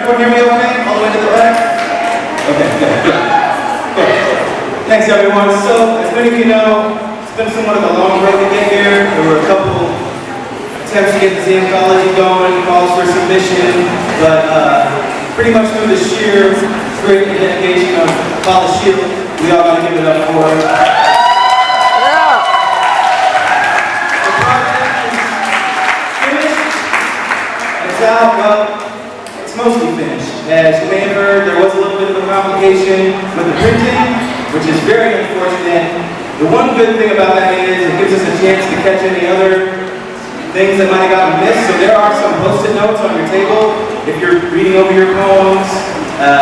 everyone hear me okay? All the way to the back? Okay, good. Thanks, everyone. So, as many of you know, it's been somewhat of a long road to get here. There were a couple attempts to get this anthology going, calls for submission, but pretty much through the sheer great dedication of Paula Shield, we all got to give it up for her. The project is finished. It's out, well, it's mostly finished. As you may have heard, there was a little bit of a complication with the printing, which is very unfortunate. The one good thing about that is it gives us a chance to catch any other things that might have gotten missed. So there are some post-it notes on your table. If you're reading over your poems,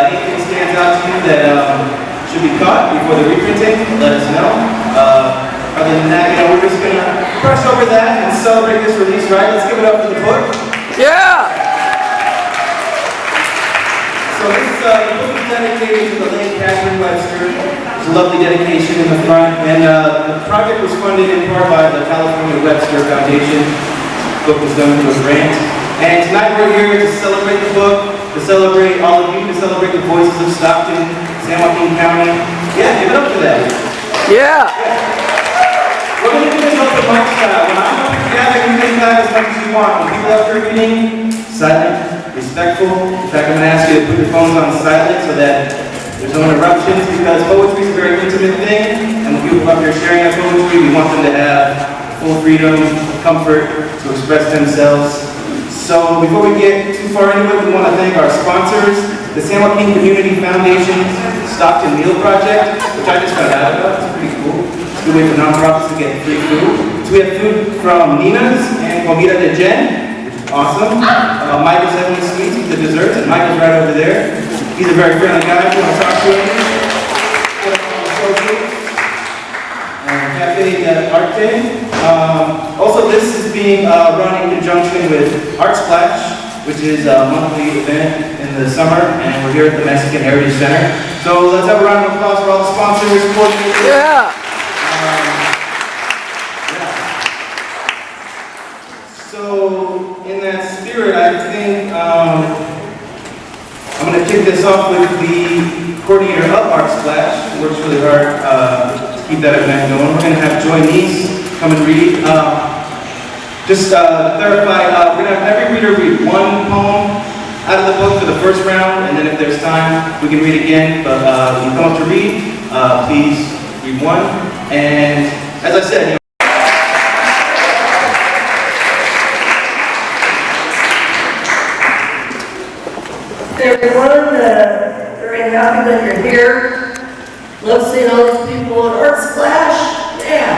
anything stands out to you that should be caught before the reprinting, let us know. Other than that, we're just going to press over that and celebrate this release, right? Let's give it up for the book. Yeah! So this book is dedicated to the late Catherine Webster. There's a lovely dedication in the front, and the project was funded in part by the California Webster Foundation. The book was done through a grant. And tonight we're here to celebrate the book, to celebrate all of you, to celebrate the voices of Stockton, San Joaquin County. Yeah, give it up for that. Yeah! We're going to do this open mic style. When I'm up together, you can clap as much as you want. When people up here reading, silent, respectful. In fact, I'm going to ask you to put your phones on silent so that there's no interruptions, because poetry is a very intimate thing, and when people up here sharing that poetry, we want them to have full freedom, comfort to express themselves. So before we get too far into it, we want to thank our sponsors, the San Joaquin Community Foundation Stockton Meal Project, which I just found out about. It's pretty cool. It's a good way for nonprofits to get free food. So we have food from Nina's and Comida de Jen, which is awesome. Michael's Heavenly Sweets with the desserts, and Michael's right over there. He's a very friendly guy. If you want to talk to him, Cafe Arte. Also, this is being run in conjunction with Artsplash, which is a monthly event in the summer, and we're here at the Mexican Heritage Center. So let's have a round of applause for all the sponsors. Yeah! So, in that spirit, I think I'm going to kick this off with the coordinator of Artsplash, who works really hard to keep that event going. We're going to have Joy Neese come and read. Just to clarify, we're going to have every reader read one poem out of the book for the first round, and then if there's time, we can read again. But when you come up to read, please read one. And as I said, Hey everyone, very happy that you're here. Love seeing all these people at Artsplash. Yeah.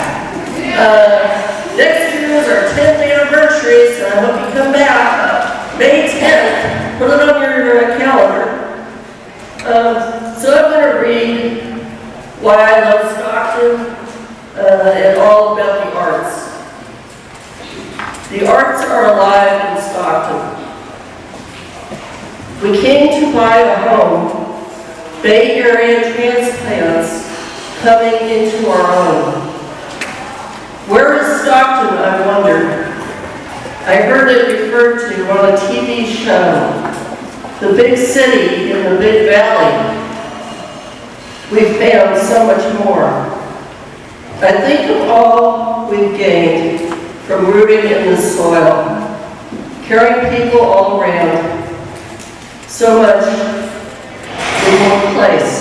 Next year is our 10th anniversary, so I hope you come back. May 10th. Put it on your calendar. So I'm going to read why I love Stockton and all about the arts. The arts are alive in Stockton. We came to buy a home, Bay Area transplants coming into our own. Where is Stockton, I wondered. I heard it referred to on a TV show, the big city in the big valley. We've found so much more. I think of all we've gained from rooting in the soil, carrying people all around. So much in one place.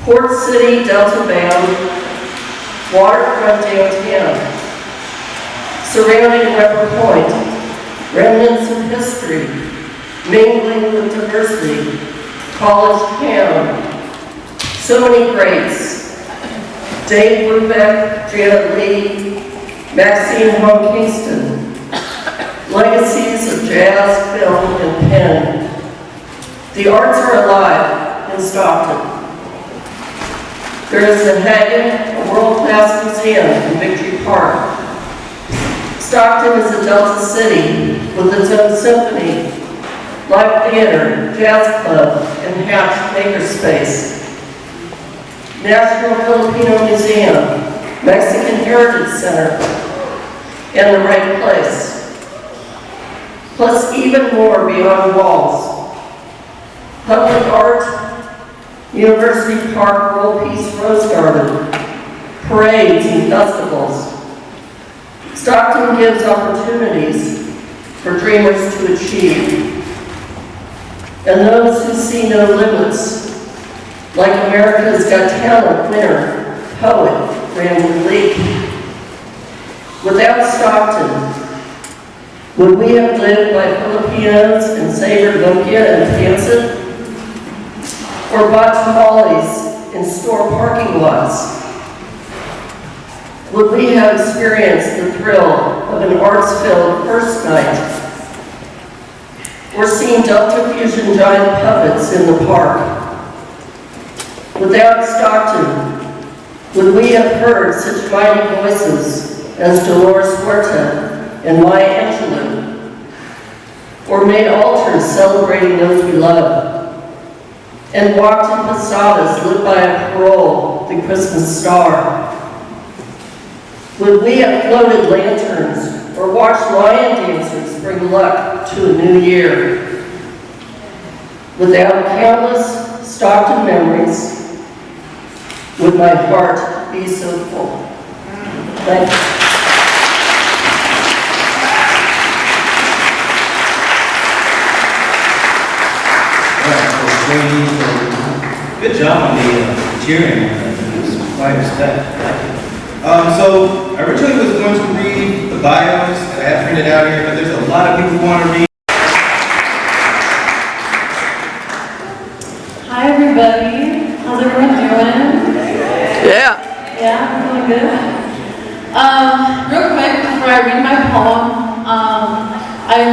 Port City, Delta bound, waterfront downtown, surrounding Weber Point, remnants of history, mingling with diversity, college town, so many greats. Dave Brubeck, Janet Lee, Maxine Hong Kingston, legacies of jazz, film, and pen. The arts are alive in Stockton. There is the Hagen, a world-class museum in Victory Park. Stockton is a Delta city with its own symphony, live theater, jazz club, and Hatch makerspace. National Filipino Museum, Mexican Heritage Center, and the right place. Plus even more beyond walls. Public art, University Park, World Peace Rose Garden, parades and festivals. Stockton gives opportunities for dreamers to achieve. And those who see no limits, like America's Got Talent winner, poet Brandon Lee. Without Stockton, would we have lived like Filipinos and savored lumpia and pancit? Or bought tamales in store parking lots? Would we have experienced the thrill of an arts-filled first night? Or seen Delta Fusion giant puppets in the park? Without Stockton, would we have heard such mighty voices as Dolores Huerta and Maya Angelou? Or made altars celebrating those we love? And walked in posadas lit by a parole, the Christmas star? Would we have floated lanterns or watched lion dancers bring luck to a new year? Without countless Stockton memories, would my heart be so full? Thank you. Good job on the cheering. It was quite respect. So I originally was going to read the bios that I have printed out here, but there's a lot of people who want to read. Hi everybody, how's everyone doing? Yeah. Yeah, feeling good? Real quick, before I read my poem, I'm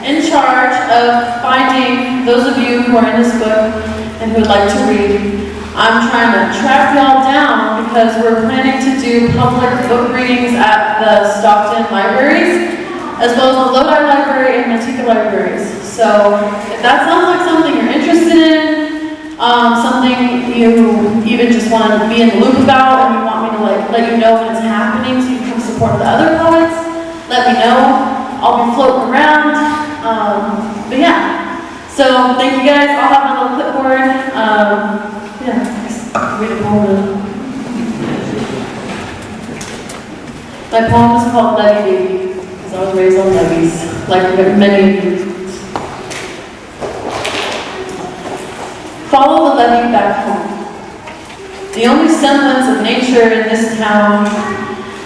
in charge of finding those of you who are in this book and who would like to read. I'm trying to track y'all down because we're planning to do public book readings at the Stockton libraries, as well as the Lodi Library and Manteca libraries. So if that sounds like something you're interested in, something you even just want to be in the loop about, and you want me to let you know when it's happening so you can come support the other poets, let me know. I'll be floating around. But yeah. So thank you guys. I'll have my little clipboard. Yeah, just read a poem. My poem is called Levy Baby, because I was raised on levees, like many of you. Follow the levee back home. The only semblance of nature in this town,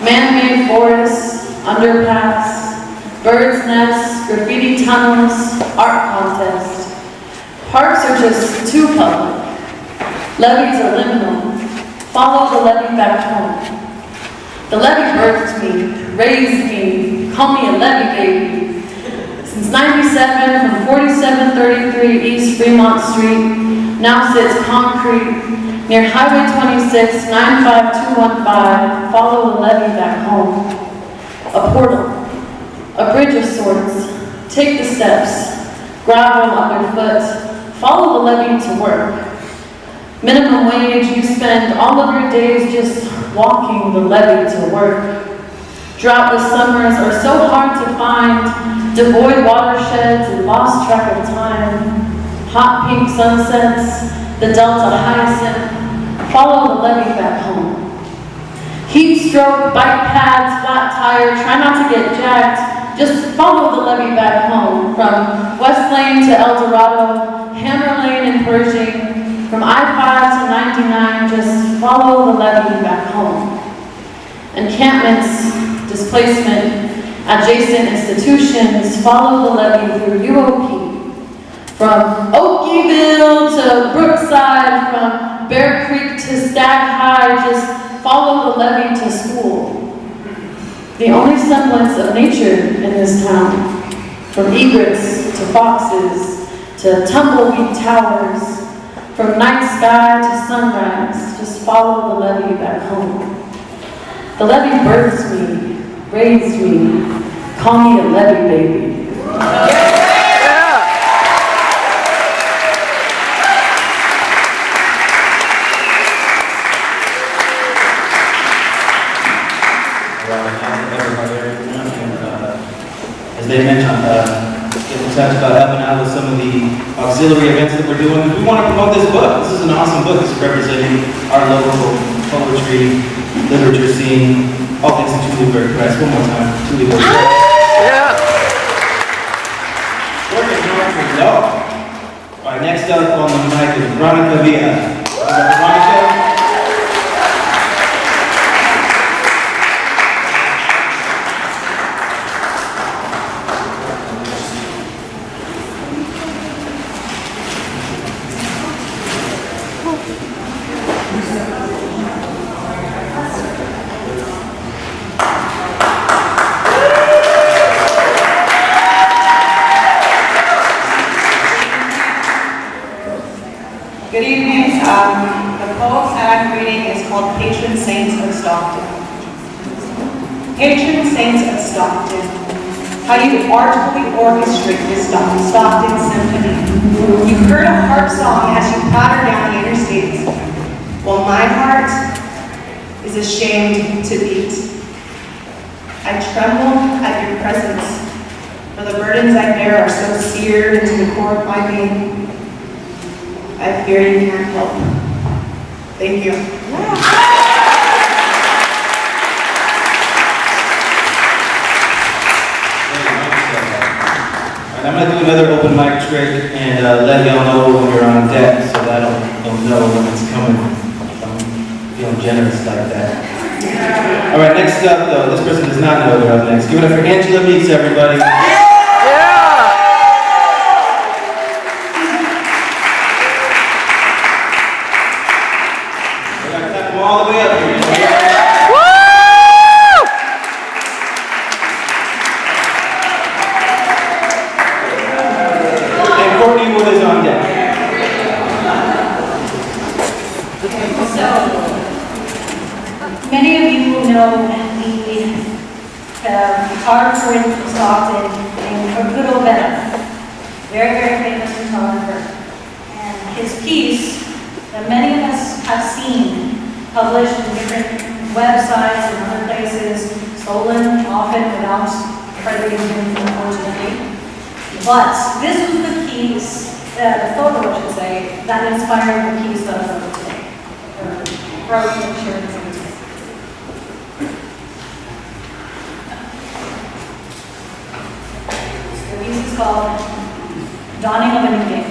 man-made forests, underpaths, birds' nests, graffiti tunnels, art contest. Parks are just too public. Levees are liminal. Follow the levee back home. The levee birthed me, raised me, call me a levee baby. Since '97, from 4733 East Fremont Street, now sits concrete near Highway 26, 95215. Follow the levee back home. A portal, a bridge of sorts. Take the steps, gravel underfoot. Follow the levee to work. Minimum wage, you spend all of your days just walking the levee to work. Droughtless summers are so hard to find, devoid watersheds and lost track of time. Hot pink sunsets, the Delta hyacinth. Follow the levee back home. Heat stroke, bike pads, flat tire, try not to get jacked. Just follow the levee back home. From West Lane to El Dorado, Hammer Lane and Pershing. From I-5 to 99, just follow the levee back home. Encampments, displacement, adjacent institutions, follow the levee through UOP. From Okieville to Brookside, from Bear Creek to Stag High, just follow the levee to school. The only semblance of nature in this town, from egrets to foxes to tumbleweed towers, from night sky to sunrise, just follow the levee back home. The levee births me, raised me, call me a levee baby. Yeah. As they mentioned, get in touch about helping out with some of the auxiliary events that we're doing. We want to promote this book. This is an awesome book. It's representing our local poetry, literature scene, all things in TuleBurg Press. One more time, TuleBurg Press. Yeah. Working hard for no. All right, next up on the mic is Veronica Villa. Veronica. Good evening. The poem that I'm reading is called Patron Saints of Stockton. Patron Saints of Stockton, how you artfully orchestrate this Stockton symphony. You heard a harp song as you patter down the interstates, while my heart is ashamed to beat. I tremble at your presence, for the burdens I bear are so seared into the core of my being. I fear you can't help. Thank you. I'm going to do another open mic trick and let y'all know when you're on deck so that you'll know when it's coming. I'm feeling generous like that. All right, next up though, this person does not know they're up next. Give it up for Angela Meeks, everybody. All the way up here. And Courtney Wood is on deck. So, many of you will know the photographer in Stockton named good old Event. Very, very famous photographer. And his piece that many of us have seen published in different websites and other places, stolen often without crediting him, unfortunately. But this was the piece, the photo I should say, that inspired the piece that I wrote today. Or wrote and shared with you today. The piece is called Dawning of a New Day.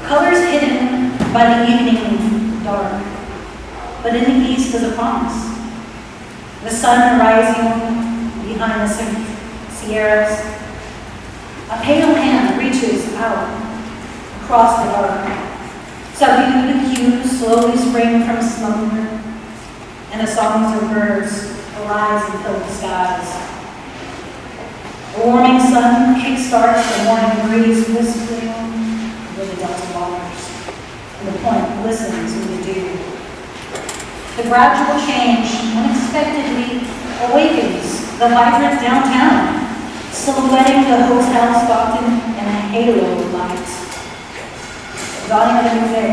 Colors hidden by the evening dark, but in the east is a promise. The sun rising behind the Sierras. A pale hand reaches out across the dark. Subdued hues slowly spring from slumber, and the songs of birds arise and fill the skies. A warming sun kickstarts the morning breeze whispering over the delta waters, and the point listens in the dew. The gradual change unexpectedly awakens the vibrant downtown, silhouetting the Hotel Stockton in a halo of lights. The dawning of a new day.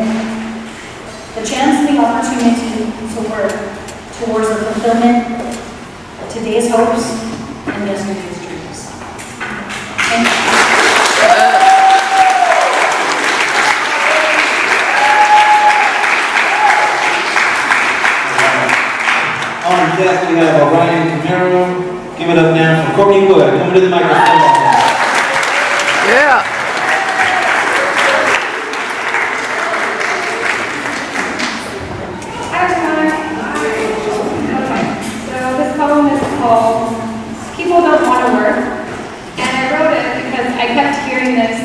The chance and the opportunity to work towards the fulfillment of today's hopes and yesterday's dreams. Thank you. On deck, we have Ryan Camaro. Give it up now for Courtney Wood. Coming to the microphone. Yeah. Hi everyone. So this poem is called People Don't Want to Work. And I wrote it because I kept hearing this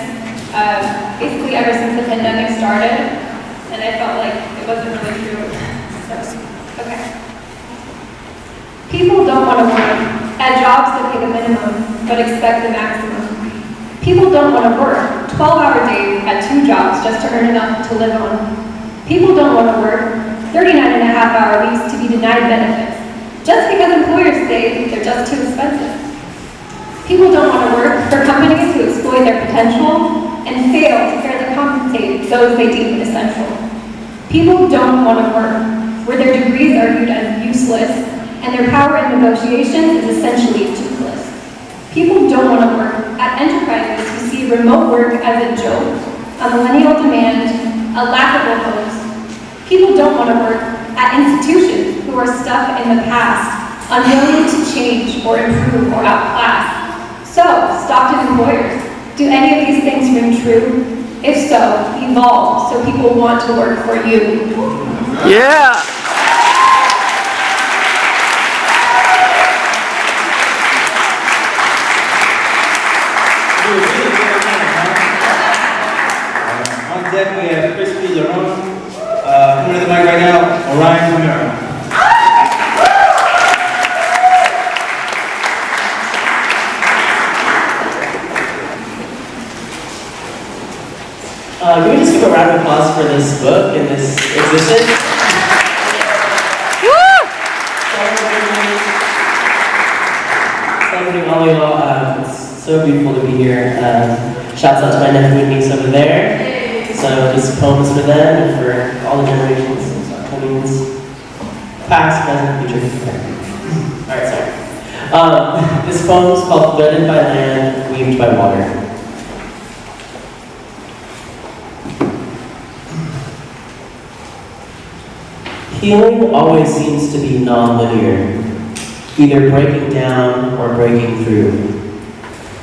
basically ever since the pandemic started. And I felt like it wasn't really true. So, okay. People don't want to work at jobs that pay the minimum, but expect the maximum. People don't want to work 12-hour days at 2 jobs just to earn enough to live on. People don't want to work 39.5-hour weeks to be denied benefits, just because employers say they're just too expensive. People don't want to work for companies who exploit their potential and fail to fairly compensate those they deem essential. People don't want to work where their degrees are viewed as useless and their power in negotiations is essentially toothless. People don't want to work. At enterprises, you see remote work as a joke, a millennial demand, a laughable pose. People don't want to work. At institutions who are stuck in the past, unwilling to change or improve or outclass. So, Stockton employers, do any of these things ring true? If so, evolve so people want to work for you. Yeah. On deck, we have Crispy Lerone. Coming to the mic right now, Orion Romero. Can we just give a round of applause for this book and this exhibition? Celebrating all you all. It's so beautiful to be here. Shouts out to my nephew and niece over there. So this poem is for them and for all the generations of Stocktonians, past, present, future. Alright, sorry. This poem is called Threaded by Land, Weaved by Water. Healing always seems to be non-linear, either breaking down or breaking through.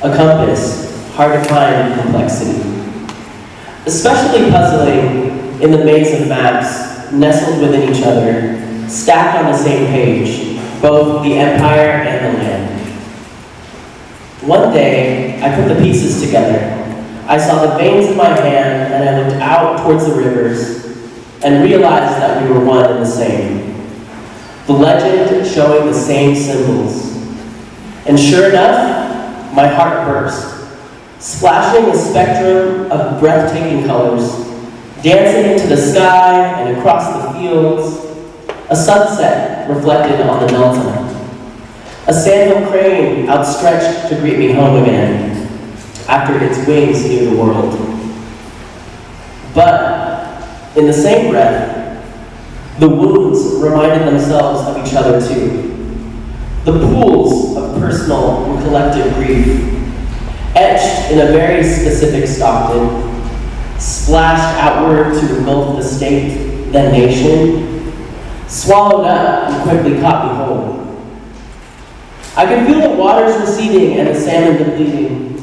A compass, hard to find in complexity. Especially puzzling in the maze of maps nestled within each other, stacked on the same page, both the empire and the land. One day, I put the pieces together. I saw the veins in my hand and I looked out towards the rivers and realized that we were one and the same. The legend showing the same symbols. And sure enough, my heart burst, splashing a spectrum of breathtaking colors, dancing into the sky and across the fields, a sunset reflected on the delta, a sandhill crane outstretched to greet me home again, after its wings knew the world. But, in the same breath, the wounds reminded themselves of each other too. The pools of personal and collective grief, etched in a very specific Stockton, splashed outward to engulf the state, then nation, swallowed up and quickly caught me whole. I could feel the waters receding and the salmon depleting,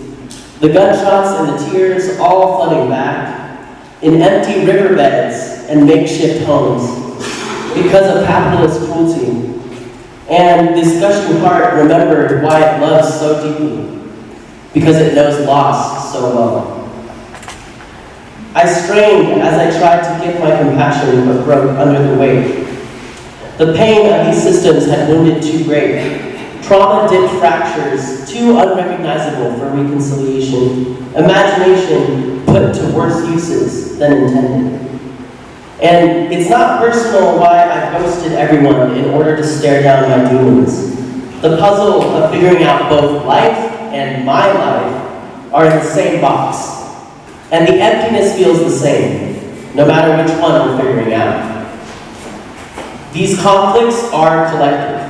the gunshots and the tears all flooding back, in empty riverbeds and makeshift homes, because of capitalist cruelty. And this gushing heart remembered why it loves so deeply, because it knows loss so well. I strained as I tried to give my compassion, but broke under the weight. The pain of these systems had wounded too great. Trauma-dipped fractures, too unrecognizable for reconciliation. Imagination put to worse uses than intended. And it's not personal why I ghosted everyone in order to stare down my demons. The puzzle of figuring out both life and my life are in the same box. And the emptiness feels the same, no matter which one we're figuring out. These conflicts are collective,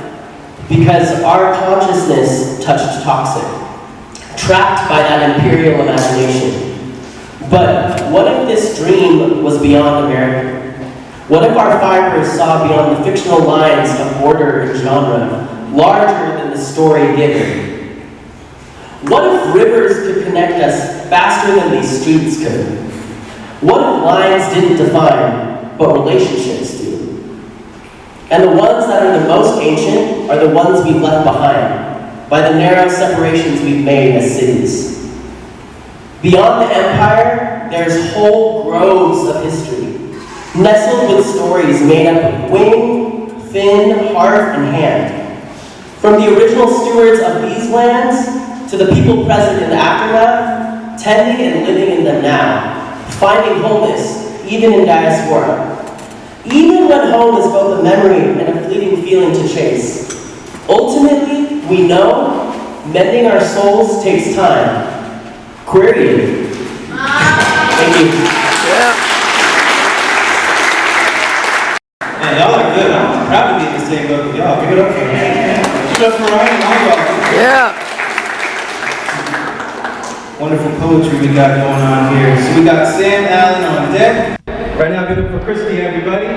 because our consciousness touched toxic, trapped by that imperial imagination. But what if this dream was beyond America? What if our fibers saw beyond the fictional lines of order and genre, larger than the story given? What if rivers could connect us faster than these streets could? What if lines didn't define, but relationships do? And the ones that are the most ancient are the ones we've left behind, by the narrow separations we've made as cities. Beyond the empire, there's whole groves of history, nestled with stories made up of wing, fin, heart, and hand. From the original stewards of these lands, to the people present in the aftermath, tending and living in them now, finding wholeness, even in diaspora. Even when home is both a memory and a fleeting feeling to chase. Ultimately, we know mending our souls takes time. Querying. Thank you. Yeah. Man, y'all are good. I'm proud to be in the same boat with y'all. Give it up for me. Give it up for Ryan and all y'all. Yeah. wonderful poetry we got going on here. So we got Sam Allen on deck. Right now, give it up for Christy, everybody.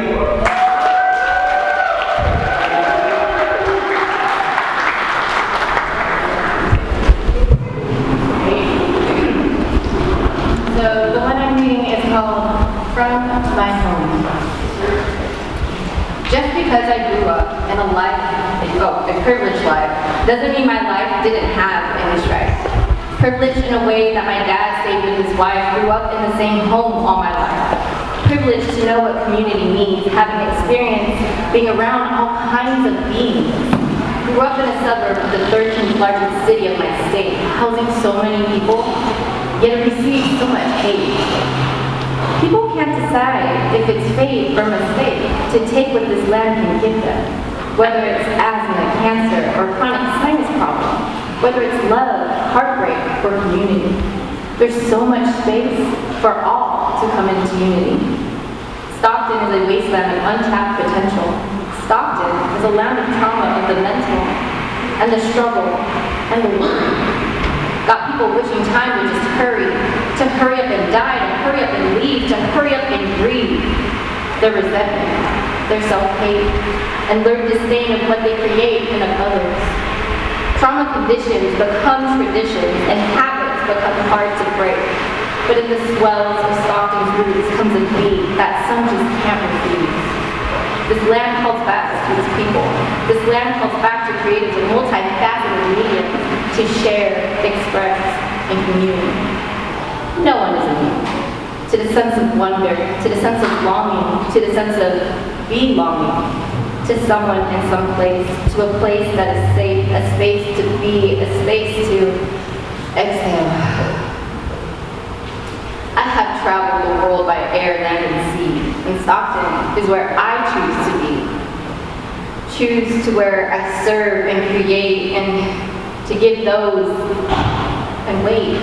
So the one I'm reading is called From My Home. Just because I grew up in a privileged life, doesn't mean my life didn't have any strife. Privileged in a way that my dad stayed with his wife, grew up in the same home all my life. Privileged to know what community means, having experience being around all kinds of beings. Grew up in a suburb of the 13th largest city of my state, housing so many people, yet received so much hate. People can't decide if it's fate or mistake to take what this land can give them, whether it's asthma, cancer, or chronic sinus problem, whether it's love, heartbreak, or community. There's so much space for all to come into unity. Stockton is a wasteland of untapped potential. Stockton is a land of trauma of the mental, and the struggle, and the worry. Got people wishing time would just to hurry up and die, to hurry up and leave, to hurry up and grieve. Their resentment, their self-hate, and learned disdain of what they create and of others. Trauma conditions become traditions, and habits become hard to break. But in the swells of Stockton's roots comes a beat that some just can't refuse. This land calls back to its people. This land calls back to creatives of multifaceted mediums to share, express, and commune. No one is immune to the sense of wonder, to the sense of longing, to the sense of belonging, to someone in some place, to a place that is safe, a space to be, a space to exhale. I have traveled the world by air, land, and sea, and Stockton is where I choose to be. Choose to where I serve and create and to give those and wait.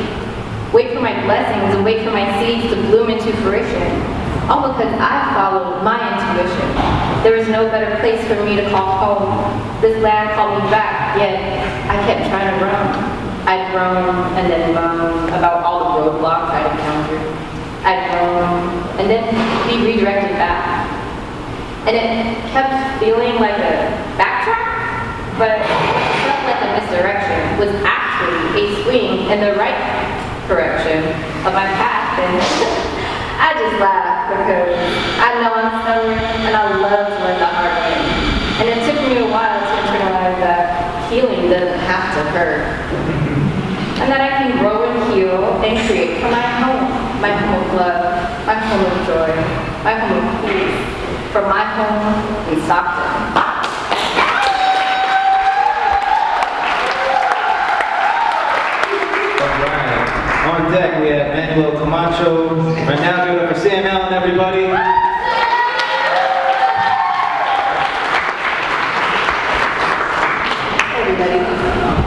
Wait for my blessings and wait for my seeds to bloom into fruition. All because I followed my intuition. There was no better place for me to call home. This land called me back, yet I kept trying to run. I'd grown and then moaned about all the roadblocks I'd encountered. I'd grown and then be redirected back. And it kept feeling like a backtrack, but it felt like a misdirection was actually a swing in the right correction of my path. And I just laugh because I know I'm stubborn and I love to learn the hard way. And it took me a while to internalize that healing doesn't have to hurt. And that I can grow and heal and create from my home of love, my home of joy, my home of peace, from my home in Stockton. On deck, we have Manuel Camacho. Right now, give it up for Sam Allen, everybody. Hey everybody,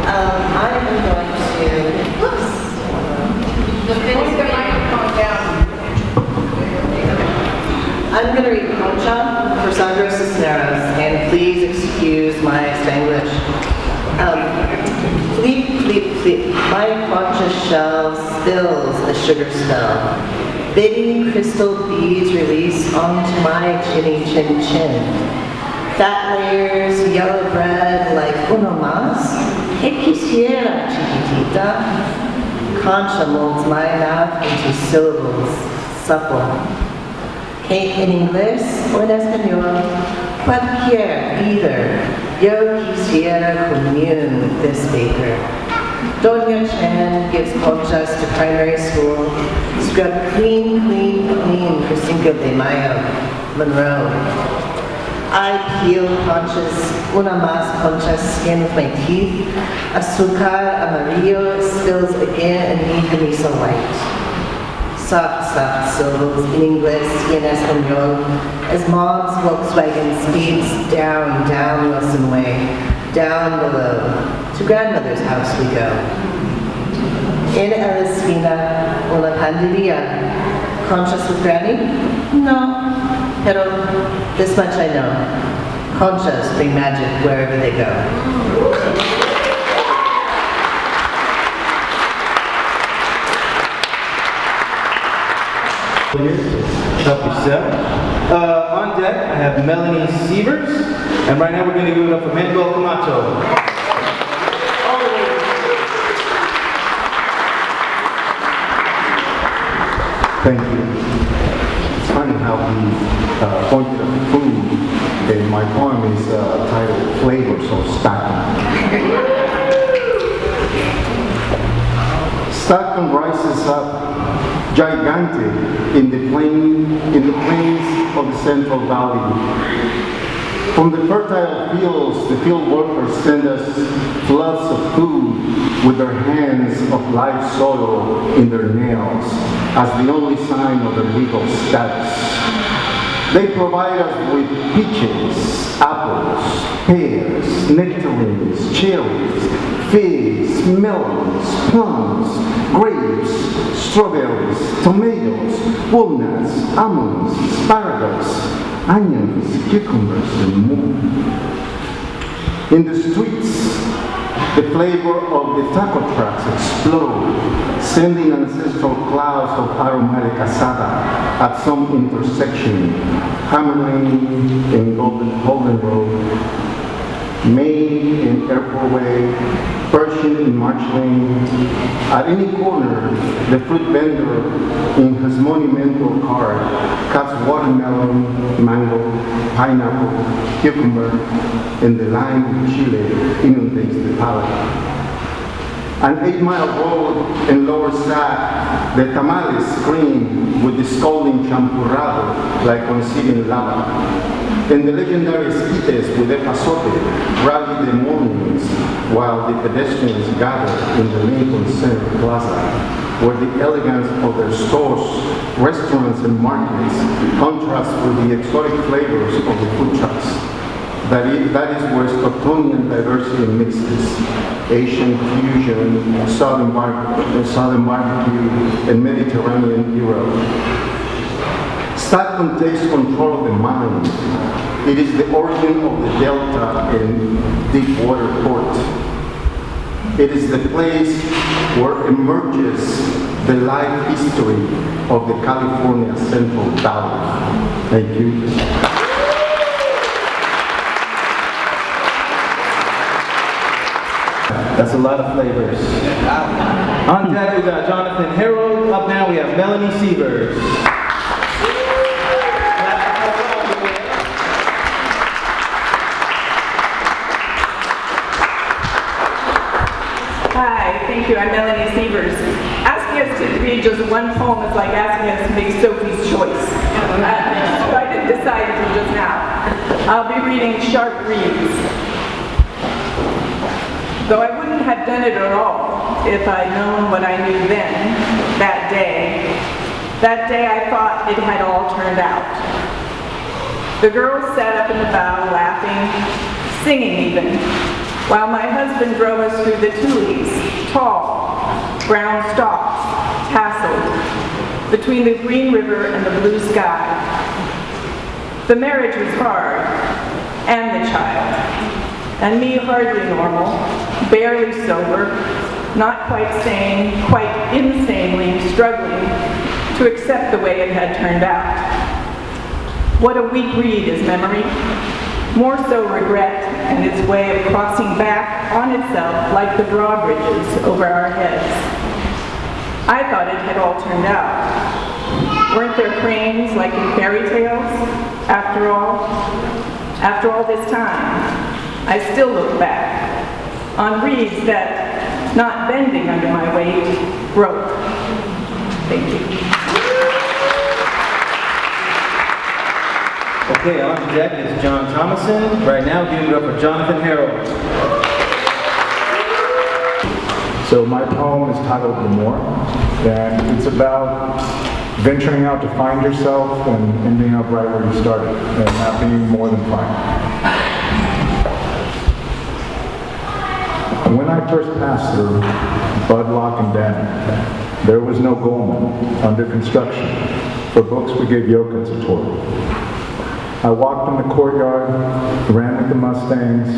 I'm going to, I'm going to read Concha for Sandra Cisneros, and please excuse my Spanglish. Fleep, fleep, fleep, my Concha shell spills a sugar smell. Baby crystal beads release onto my chinny chin chin. Fat layers, yellow bread like uno más. Que quisiera, chiquitita. Concha molds my mouth into syllables, supple. Que en inglés o en español, cualquier, either. Yo quisiera commune with this baker. Doña Chan gives conchas to primary school. Scrub clean, clean, clean for Cinco de Mayo, Monroe. I peel conchas, una más conchas skin with my teeth. Azúcar amarillo spills again and leaves the miso white. Soft, soft syllables in English y en español, as Mom's Volkswagen speeds down, down Wilson Way, down below. To grandmother's house we go. In Elisfina, una panderia. Conscious with Granny? No. Pero this much I know. Conchas bring magic wherever they go. Help yourself. On deck, I have Melanie Sievers, and right now we're going to give it up for Manuel Camacho. Thank you. It's funny how we pointed at food, and my poem is titled Flavors of Stockton. Stockton rises up gigantic in the plains of the Central Valley. From the fertile fields, the field workers send us floods of food with their hands of live soil in their nails as the only sign of their legal status. They provide us with peaches, apples, pears, nectarines, cherries, figs, melons, plums, grapes, strawberries, tomatoes, walnuts, almonds, asparagus, onions, cucumbers, and more. In the streets, the flavor of the taco trucks explode, sending ancestral clouds of aromatic asada at some intersection, Hammerlane and Golden Road, Main and Airport Way, Pershing and March Lane. At any corner, the fruit vendor in his monumental cart cuts watermelon, mango, pineapple, cucumber, and the lime with chile inundates the palate. An 8-mile road in Lower Sac, the tamales scream with the scalding champurrado like conceiving lava. And the legendary esquites with epazote rally the mornings while the pedestrians gather in the Lincoln Center Plaza, where the elegance of their stores, restaurants, and markets contrast with the exotic flavors of the food trucks. That is where Stocktonian diversity mixes, Asian fusion, Southern barbecue, and Mediterranean Europe. Stockton takes control of the mind. It is the origin of the Delta and Deepwater Port. It is the place where emerges the life history of the California Central Valley. Thank you. That's a lot of flavors. On deck, we got Jonathan Harold. Up now, we have Melanie Sievers. Hi, thank you. I'm Melanie Sievers. Asking us to read just one poem is like asking us to make Sophie's Choice. So I didn't decide until just now. I'll be reading Sharp Reads. Though I wouldn't have done it at all if I'd known what I knew then, that day I thought it had all turned out. The girls sat up in the bow laughing, singing even, while my husband drove us through the tulies, tall, brown stalks, tasseled, between the green river and the blue sky. The marriage was hard, and the child. And me hardly normal, barely sober, not quite sane, quite insanely struggling to accept the way it had turned out. What a weak read is memory, more so regret and its way of crossing back on itself like the drawbridges over our heads. I thought it had all turned out. Weren't there cranes like in fairy tales? After all this time, I still look back on reeds that, not bending under my weight, broke. Thank you. Okay, on deck is John Thomason. Right now, give it up for Jonathan Harold. So my poem is titled The More, and it's about venturing out to find yourself and ending up right where you started, and that being more than fine. When I first passed through Budlock and Denton, there was no Goldman under construction. For books, we gave Yokins a tour. I walked in the courtyard, ran with the Mustangs,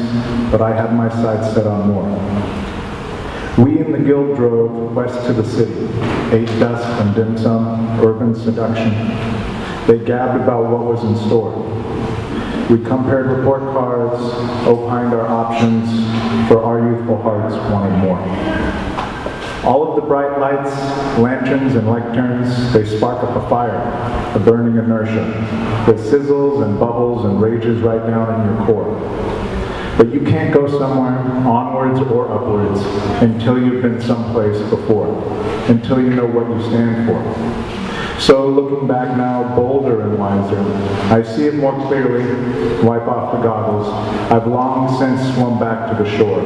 but I had my sights set on more. We in the guild drove west to the city, ate dusk and dim sum, urban seduction. They gabbed about what was in store. We compared report cards, opined our options, for our youthful hearts wanted more. All of the bright lights, lanterns, and lecterns, they spark up a fire, a burning inertia that sizzles and bubbles and rages right down in your core. But you can't go somewhere, onwards or upwards, until you've been someplace before, until you know what you stand for. So looking back now, bolder and wiser, I see it more clearly, wipe off the goggles. I've long since swum back to the shore.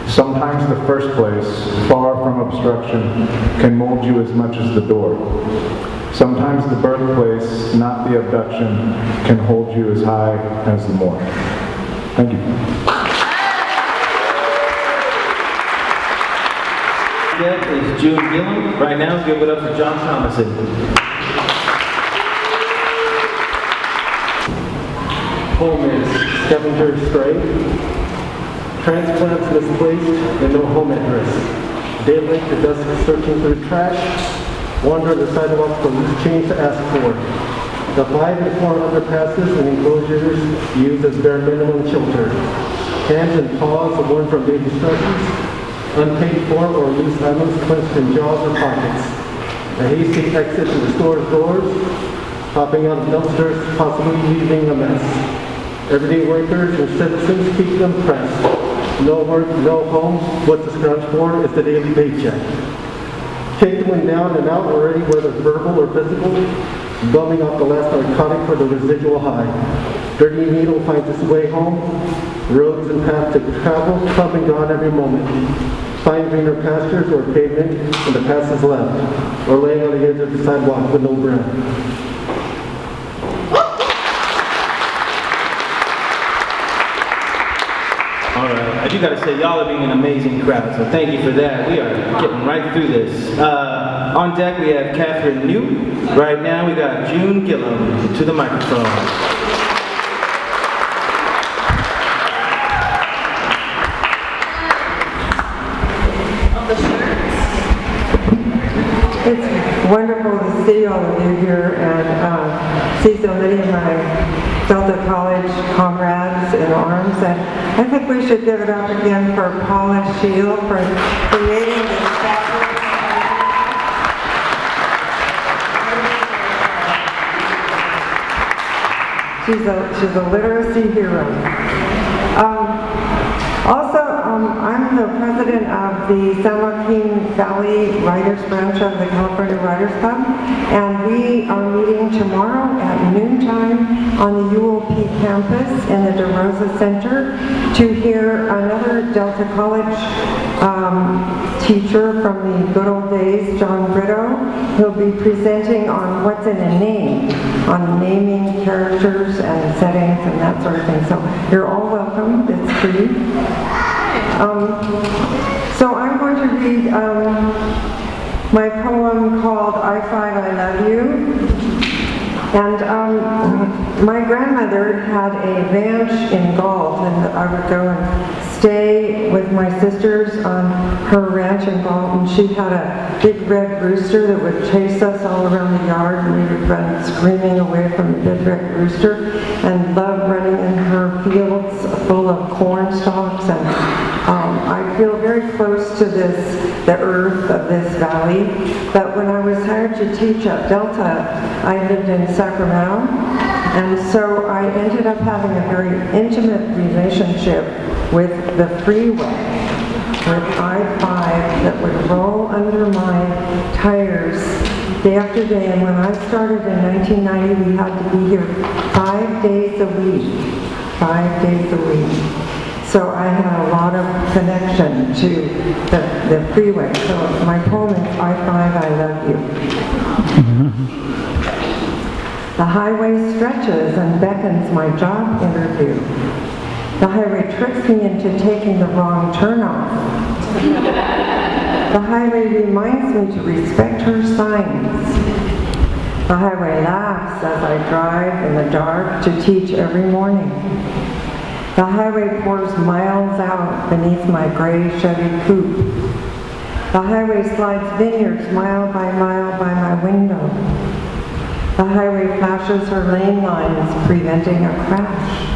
Sometimes the first place, far from obstruction, can mold you as much as the door. Sometimes the birthplace, not the abduction, can hold you as high as the moor. Thank you. That is June Gillum. Right now, give it up for John Thomason. Home is scavenger stray. Transplants misplaced and no home address. Daylight to dusk searching through trash. Wander the sidewalks for loose change to ask for. The 5 and 4 underpasses and enclosures used as bare minimum shelter. Hands and paws worn from daily stretches. Unpaid for or loose items clenched in jaws or pockets. A hasty exit to the store's doors. Popping out of dumpsters, possibly leaving a mess. Everyday workers and citizens keep them pressed. No work, no home. What's the scrounge for is the daily paycheck. Kicked when down and out already, whether verbal or physical. Bumming off the last narcotic for the residual high. Dirty needle finds its way home. Roads and paths to travel, come and gone every moment. Find greener pastures or pavement, and the past is left. Or laying on the edge of the sidewalk with no breath. I do got to say, y'all are being an amazing crowd, so thank you for that. We are getting right through this. On deck, we have Catherine New. Right now, we got June Gillum to the microphone. It's wonderful to see all of you here and see so many of my Delta College comrades in arms, and I think we should give it up again for Paula Shield for creating this fabulous. She's a literacy hero. I'm the president of the San Joaquin Valley Writers Branch of the California Writers Club, and we are meeting tomorrow at noontime on the UOP campus in the DeRosa Center to hear another Delta College teacher from the good old days, John Brito. He'll be presenting on what's in a name, on naming characters and settings and that sort of thing. So you're all welcome. It's free. So I'm going to read my poem called I Five, I Love You. And my grandmother had a ranch in Galt, and I would go and stay with my sisters on her ranch in Galt, and she had a big red rooster that would chase us all around the yard, and we would run screaming away from the big red rooster, and loved running in her fields full of corn stalks. And I feel very close to the earth of this valley, but when I was hired to teach at Delta, I lived in Sacramento, and so I ended up having a very intimate relationship with the freeway, with I-5 that would roll under my tires day after day. And when I started in 1990, we had to be here 5 days a week, 5 days a week. So I had a lot of connection to the freeway. So my poem is I-5, I Love You. The highway stretches and beckons my job interview. The highway tricks me into taking the wrong turnoff. The highway reminds me to respect her signs. The highway laughs as I drive in the dark to teach every morning. The highway pours miles out beneath my gray Chevy coupe. The highway slides vineyards mile by my window. The highway flashes her lane lines, preventing a crash.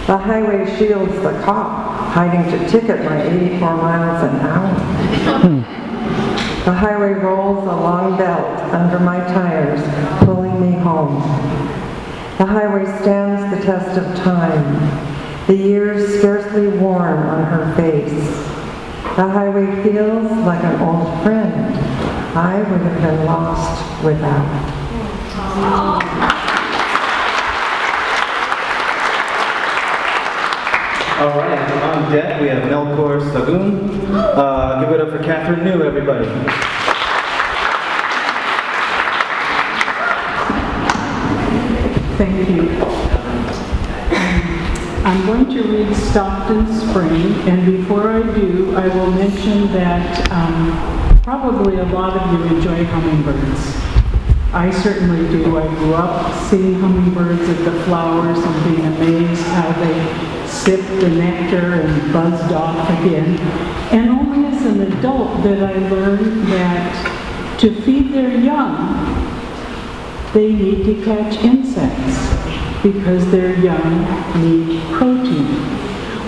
The highway shields the cop, hiding to ticket my 84 miles an hour. The highway rolls a long belt under my tires, pulling me home. The highway stands the test of time, the years scarcely worn on her face. The highway feels like an old friend I would have been lost without. All right, on deck we have Melkor Sagun. Give it up for Catherine New, everybody. Thank you. I'm going to read Stockton Spring, and before I do, I will mention that probably a lot of you enjoy hummingbirds. I certainly do. I grew up seeing hummingbirds at the flowers and being amazed how they sipped the nectar and buzzed off again. And only as an adult did I learn that to feed their young, they need to catch insects because their young need protein.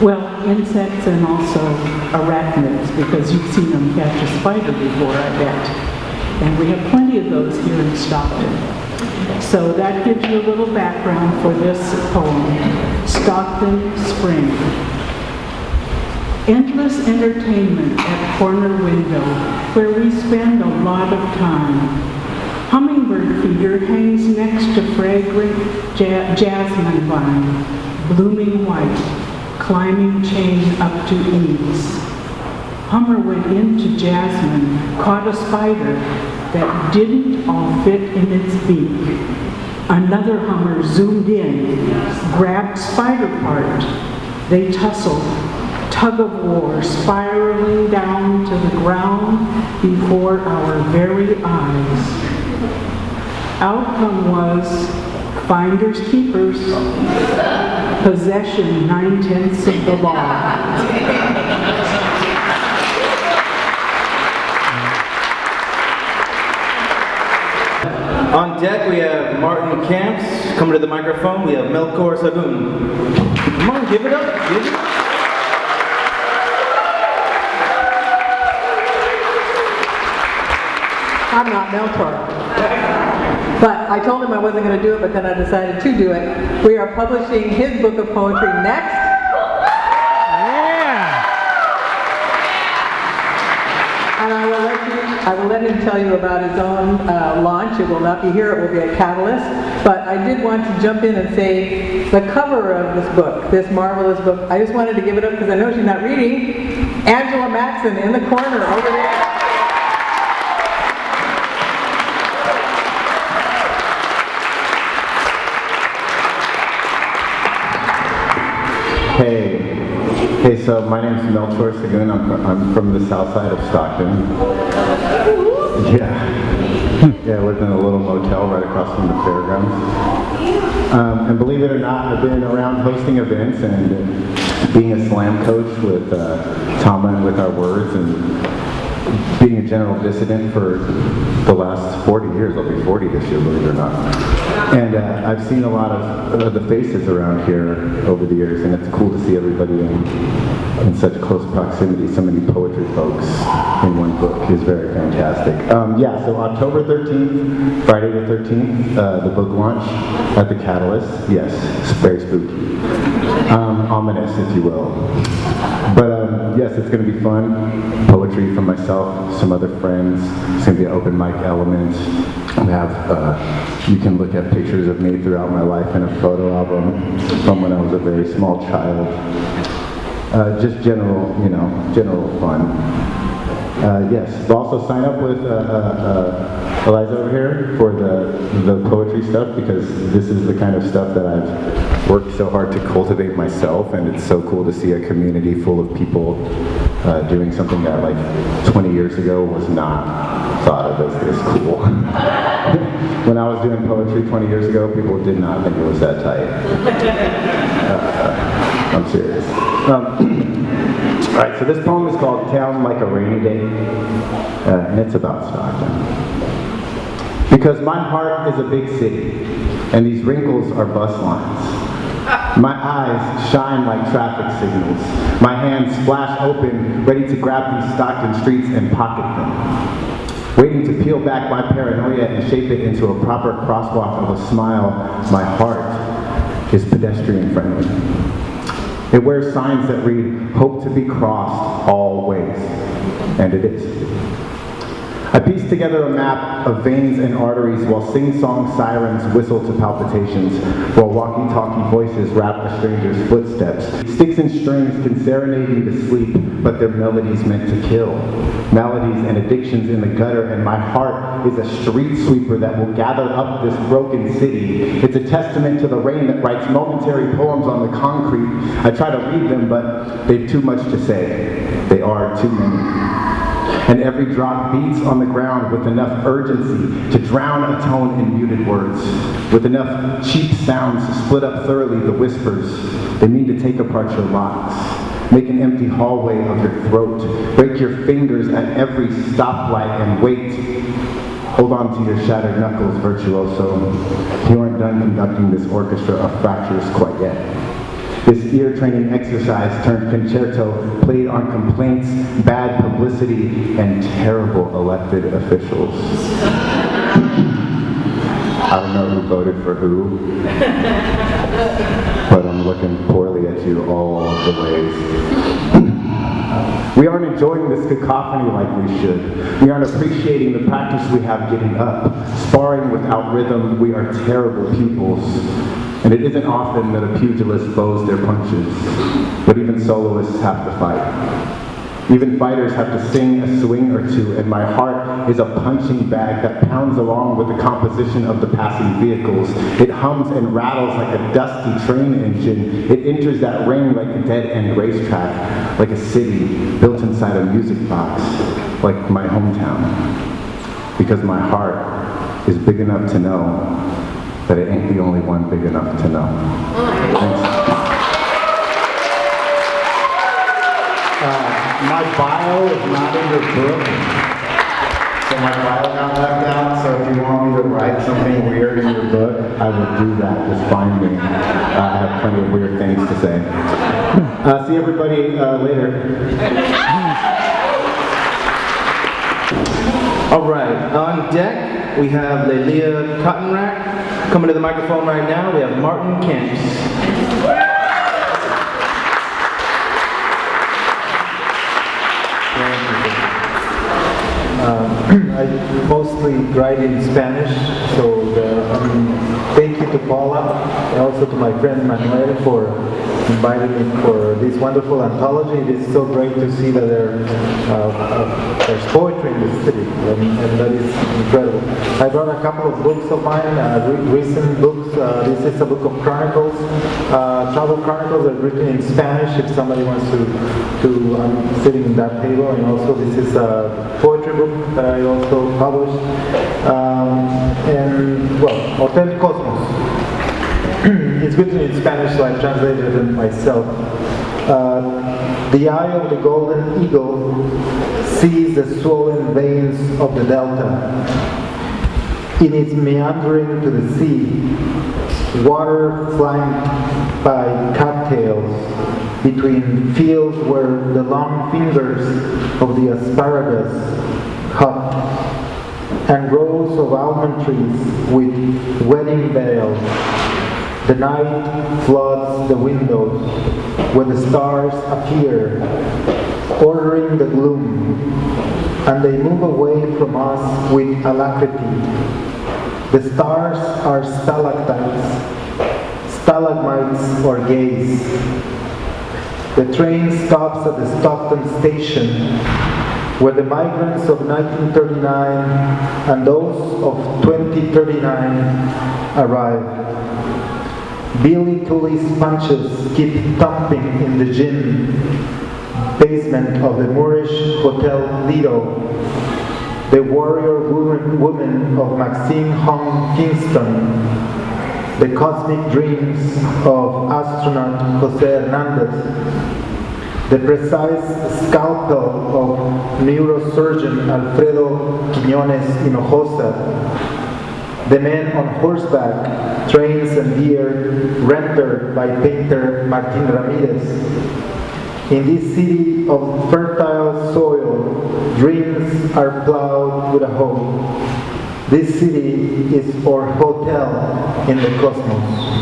Well, insects and also arachnids, because you've seen them catch a spider before, I bet. And we have plenty of those here in Stockton. So that gives you a little background for this poem, Stockton Spring. Endless entertainment at corner window, where we spend a lot of time. Hummingbird feeder hangs next to fragrant jasmine vine, blooming white, climbing chain up to eaves. Hummer went into jasmine, caught a spider that didn't all fit in its beak. Another hummer zoomed in, grabbed spider part. They tussled, tug of war, spiraling down to the ground before our very eyes. Outcome was finders keepers, possession 9/10 of the law. On deck we have Martin Camps. Coming to the microphone, we have Melkor Sagun. Come on, give it up. Give it up. I'm not Melkor. But I told him I wasn't going to do it, but then I decided to do it. We are publishing his book of poetry next. Yeah! And I will let him tell you about his own launch. It will not be here, it will be at Catalyst. But I did want to jump in and say the cover of this book, this marvelous book, I just wanted to give it up because I know she's not reading. Angela Maxson in the corner over there. Hey, so my name is Melkor Sagun. I'm from the south side of Stockton. Yeah, I lived in a little motel right across from the fairgrounds. And believe it or not, I've been around hosting events and being a slam coach with Tama and with our words, and being a general dissident for the last 40 years. I'll be 40 this year, believe it or not. And I've seen a lot of the faces around here over the years, and it's cool to see everybody in such close proximity. So many poetry folks in one book is very fantastic. So October 13th, Friday the 13th, the book launch at the Catalyst. Yes, it's very spooky. Ominous, if you will. But yes, it's going to be fun. Poetry from myself, some other friends. It's going to be an open mic element. We have, you can look at pictures of me throughout my life in a photo album from when I was a very small child. Just general, general fun. Yes, we'll also sign up with Eliza over here for the poetry stuff, because this is the kind of stuff that I've worked so hard to cultivate myself, and it's so cool to see a community full of people doing something that like 20 years ago was not thought of as this cool. When I was doing poetry 20 years ago, people did not think it was that tight. I'm serious. Right, so this poem is called Town Like a Rainy Day, and it's about Stockton. Because my heart is a big city, and these wrinkles are bus lines. My eyes shine like traffic signals. My hands splash open, ready to grab these Stockton streets and pocket them. Waiting to peel back my paranoia and shape it into a proper crosswalk of a smile. My heart is pedestrian friendly. It wears signs that read, hope to be crossed all ways. And it is. I pieced together a map of veins and arteries while sing-song sirens whistle to palpitations, while walkie-talkie voices rap a stranger's footsteps. Sticks and strings can serenade me to sleep, but they're melodies meant to kill. Maladies and addictions in the gutter, and my heart is a street sweeper that will gather up this broken city. It's a testament to the rain that writes momentary poems on the concrete. I try to read them, but they've too much to say. They are too many. And every drop beats on the ground with enough urgency to drown a tone in muted words, with enough cheap sounds to split up thoroughly the whispers. They mean to take apart your locks, make an empty hallway of your throat, break your fingers at every stoplight and wait. Hold on to your shattered knuckles, virtuoso. You aren't done conducting this orchestra of fractures quite yet. This ear-training exercise turned concerto played on complaints, bad publicity, and terrible elected officials. I don't know who voted for who, but I'm looking poorly at you all of the ways. We aren't enjoying this cacophony like we should. We aren't appreciating the practice we have getting up. Sparring without rhythm, we are terrible pupils. And it isn't often that a pugilist bows their punches, but even soloists have to fight. Even fighters have to sing a swing or two, and my heart is a punching bag that pounds along with the composition of the passing vehicles. It hums and rattles like a dusty train engine. It enters that ring like a dead-end racetrack, like a city built inside a music box, like my hometown. Because my heart is big enough to know that it ain't the only one big enough to know. Thanks. My bio is not in your book, so my bio got left out, so if you want me to write something weird in your book, I will do that. Just find me. I have plenty of weird things to say. See everybody later. All right, on deck, we have Lelia Cottonrack. Coming to the microphone right now, we have Martin Camps. I mostly write in Spanish, so thank you to Paula and also to my friend Manuel for inviting me for this wonderful anthology. It is so great to see that there's poetry in the city, and that is incredible. I brought a couple of books of mine, recent books. This is a book of chronicles, travel chronicles that are written in Spanish if somebody wants to I'm sitting in that table, and also this is a poetry book that I also published. And, well, Hotel Cosmos. It's written in Spanish, so I translated it myself. The eye of the golden eagle sees the swollen veins of the delta. In its meandering to the sea, water flanked by cattails between fields where the long fingers of the asparagus hop, and rows of almond trees with wedding bells. The night floods the windows where the stars appear, ordering the gloom, and they move away from us with alacrity. The stars are stalactites, stalagmites or gays. The train stops at the Stockton station, where the migrants of 1939 and those of 2039 arrive. Billy Tully's punches keep thumping in the gin basement of the Moorish Hotel Lido. The warrior woman of Maxine Hong Kingston. The cosmic dreams of astronaut Jose Hernandez. the precise scalpel of neurosurgeon Alfredo Quiñones Hinojosa, the man on horseback, trains and deer rendered by painter Martin Ramirez. In this city of fertile soil, dreams are plowed with a hoe. This city is our hotel in the cosmos.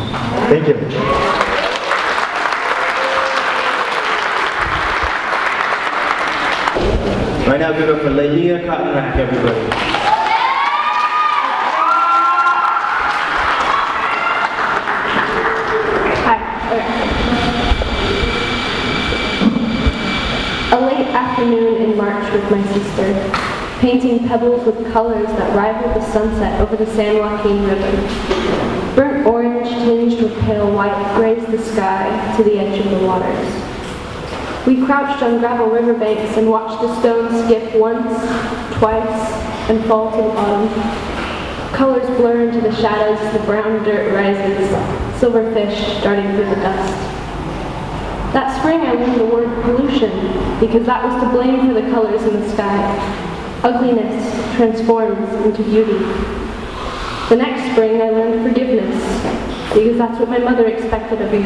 Thank you. Right now, give it up for Leia Cotton Rack, everybody. A late afternoon in March with my sister, painting pebbles with colors that rivaled the sunset over the San Joaquin River. Burnt orange tinged with pale white grazed the sky to the edge of the waters. We crouched on gravel riverbanks and watched the stones skip once, twice, and fall to the bottom. Colors blur into the shadows as the brown dirt rises, silver fish darting through the dust. That spring I learned the word pollution, because that was to blame for the colors in the sky. Ugliness transforms into beauty. The next spring I learned forgiveness, because that's what my mother expected of me.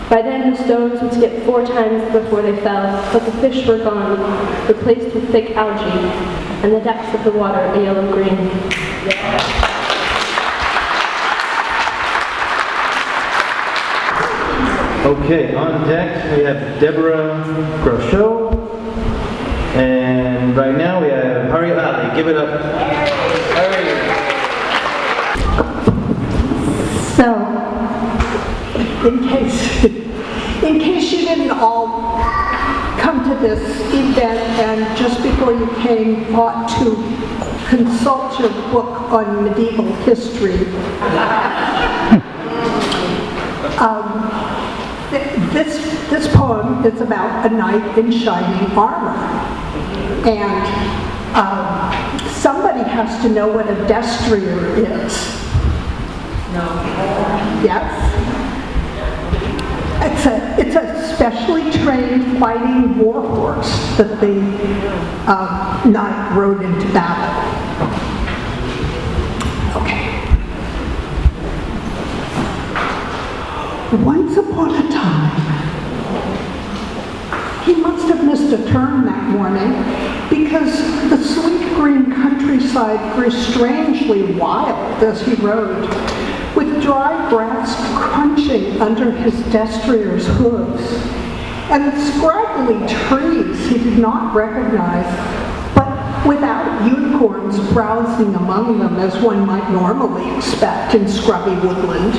By then the stones would skip 4 times before they fell, but the fish were gone, replaced with thick algae, and the depths of the water a yellow-green. Okay, on deck we have Deborah Grochot, and right now we have Hari Ali. Give it up. Hari. So, in case you didn't all come to this event and just before you came thought to consult your book on medieval history, this poem is about a knight in shining armor. And somebody has to know what a destrier is. No. Yes? It's a specially trained fighting war horse that the knight rode into battle. Okay. Once upon a time, he must have missed a turn that morning because the sweet green countryside grew strangely wild as he rode, with dry grass crunching under his destrier's hooves, and scraggly trees he did not recognize, but without unicorns browsing among them as one might normally expect in scrubby woodland.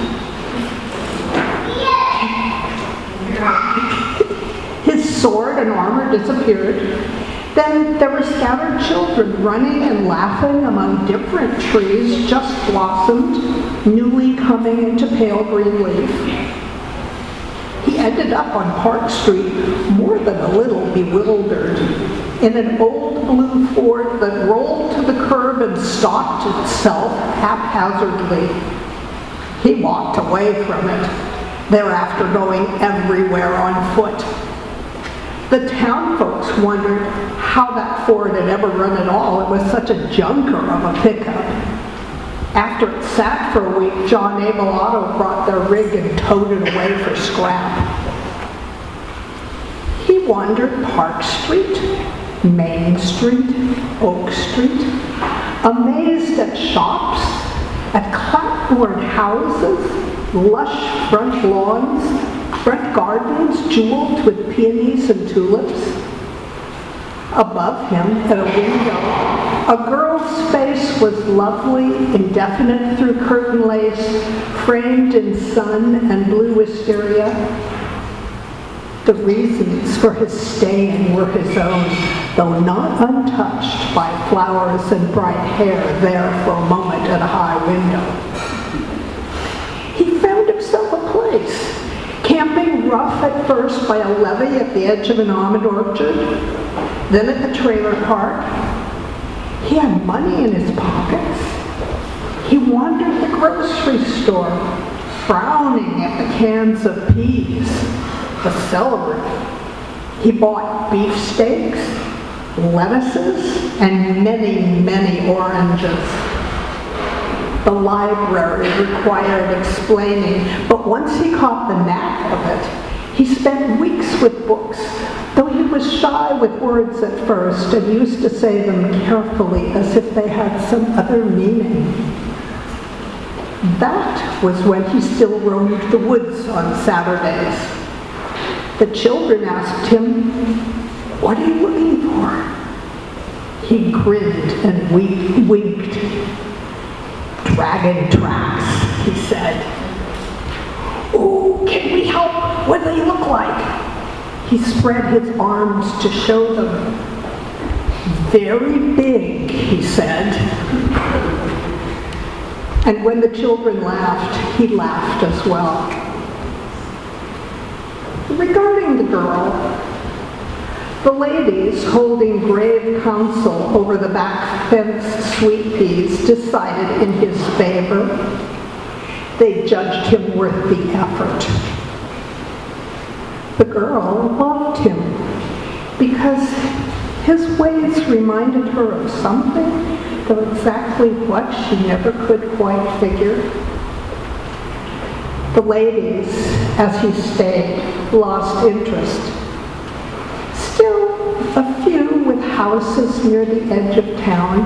His sword and armor disappeared. Then there were scattered children running and laughing among different trees just blossomed, newly coming into pale green leaf. He ended up on Park Street more than a little bewildered, in an old blue Ford that rolled to the curb and stopped itself haphazardly. He walked away from it, thereafter going everywhere on foot. The town folks wondered how that Ford had ever run at all. It was such a junker of a pickup. After it sat for a week, John Abel Auto brought their rig and towed it away for scrap. He wandered Park Street, Main Street, Oak Street, amazed at shops, at clapboard houses, lush front lawns, front gardens jeweled with peonies and tulips. Above him, at a window, a girl's face was lovely, indefinite through curtain lace, framed in sun and blue wisteria. The reasons for his staying were his own, though not untouched by flowers and bright hair there for a moment at a high window. He found himself a place, camping rough at first by a levee at the edge of an almond orchard, then at the trailer park. He had money in his pockets. He wandered the grocery store, frowning at the cans of peas, the celery, He bought beefsteaks, lettuces, and many, many oranges. The library required explaining, but once he caught the knack of it, he spent weeks with books, though he was shy with words at first and used to say them carefully as if they had some other meaning. That was when he still roamed the woods on Saturdays. The children asked him, "What are you looking for?" He grinned and winked. "Dragon tracks," he said. "Oh, can we help? What do they look like?" He spread his arms to show them. "Very big," he said. And when the children laughed, he laughed as well. Regarding the girl, the ladies holding grave counsel over the back fence sweet peas decided in his favor. They judged him worth the effort. The girl loved him because his ways reminded her of something, though exactly what she never could quite figure. The ladies, as he stayed, lost interest. Still, a few with houses near the edge of town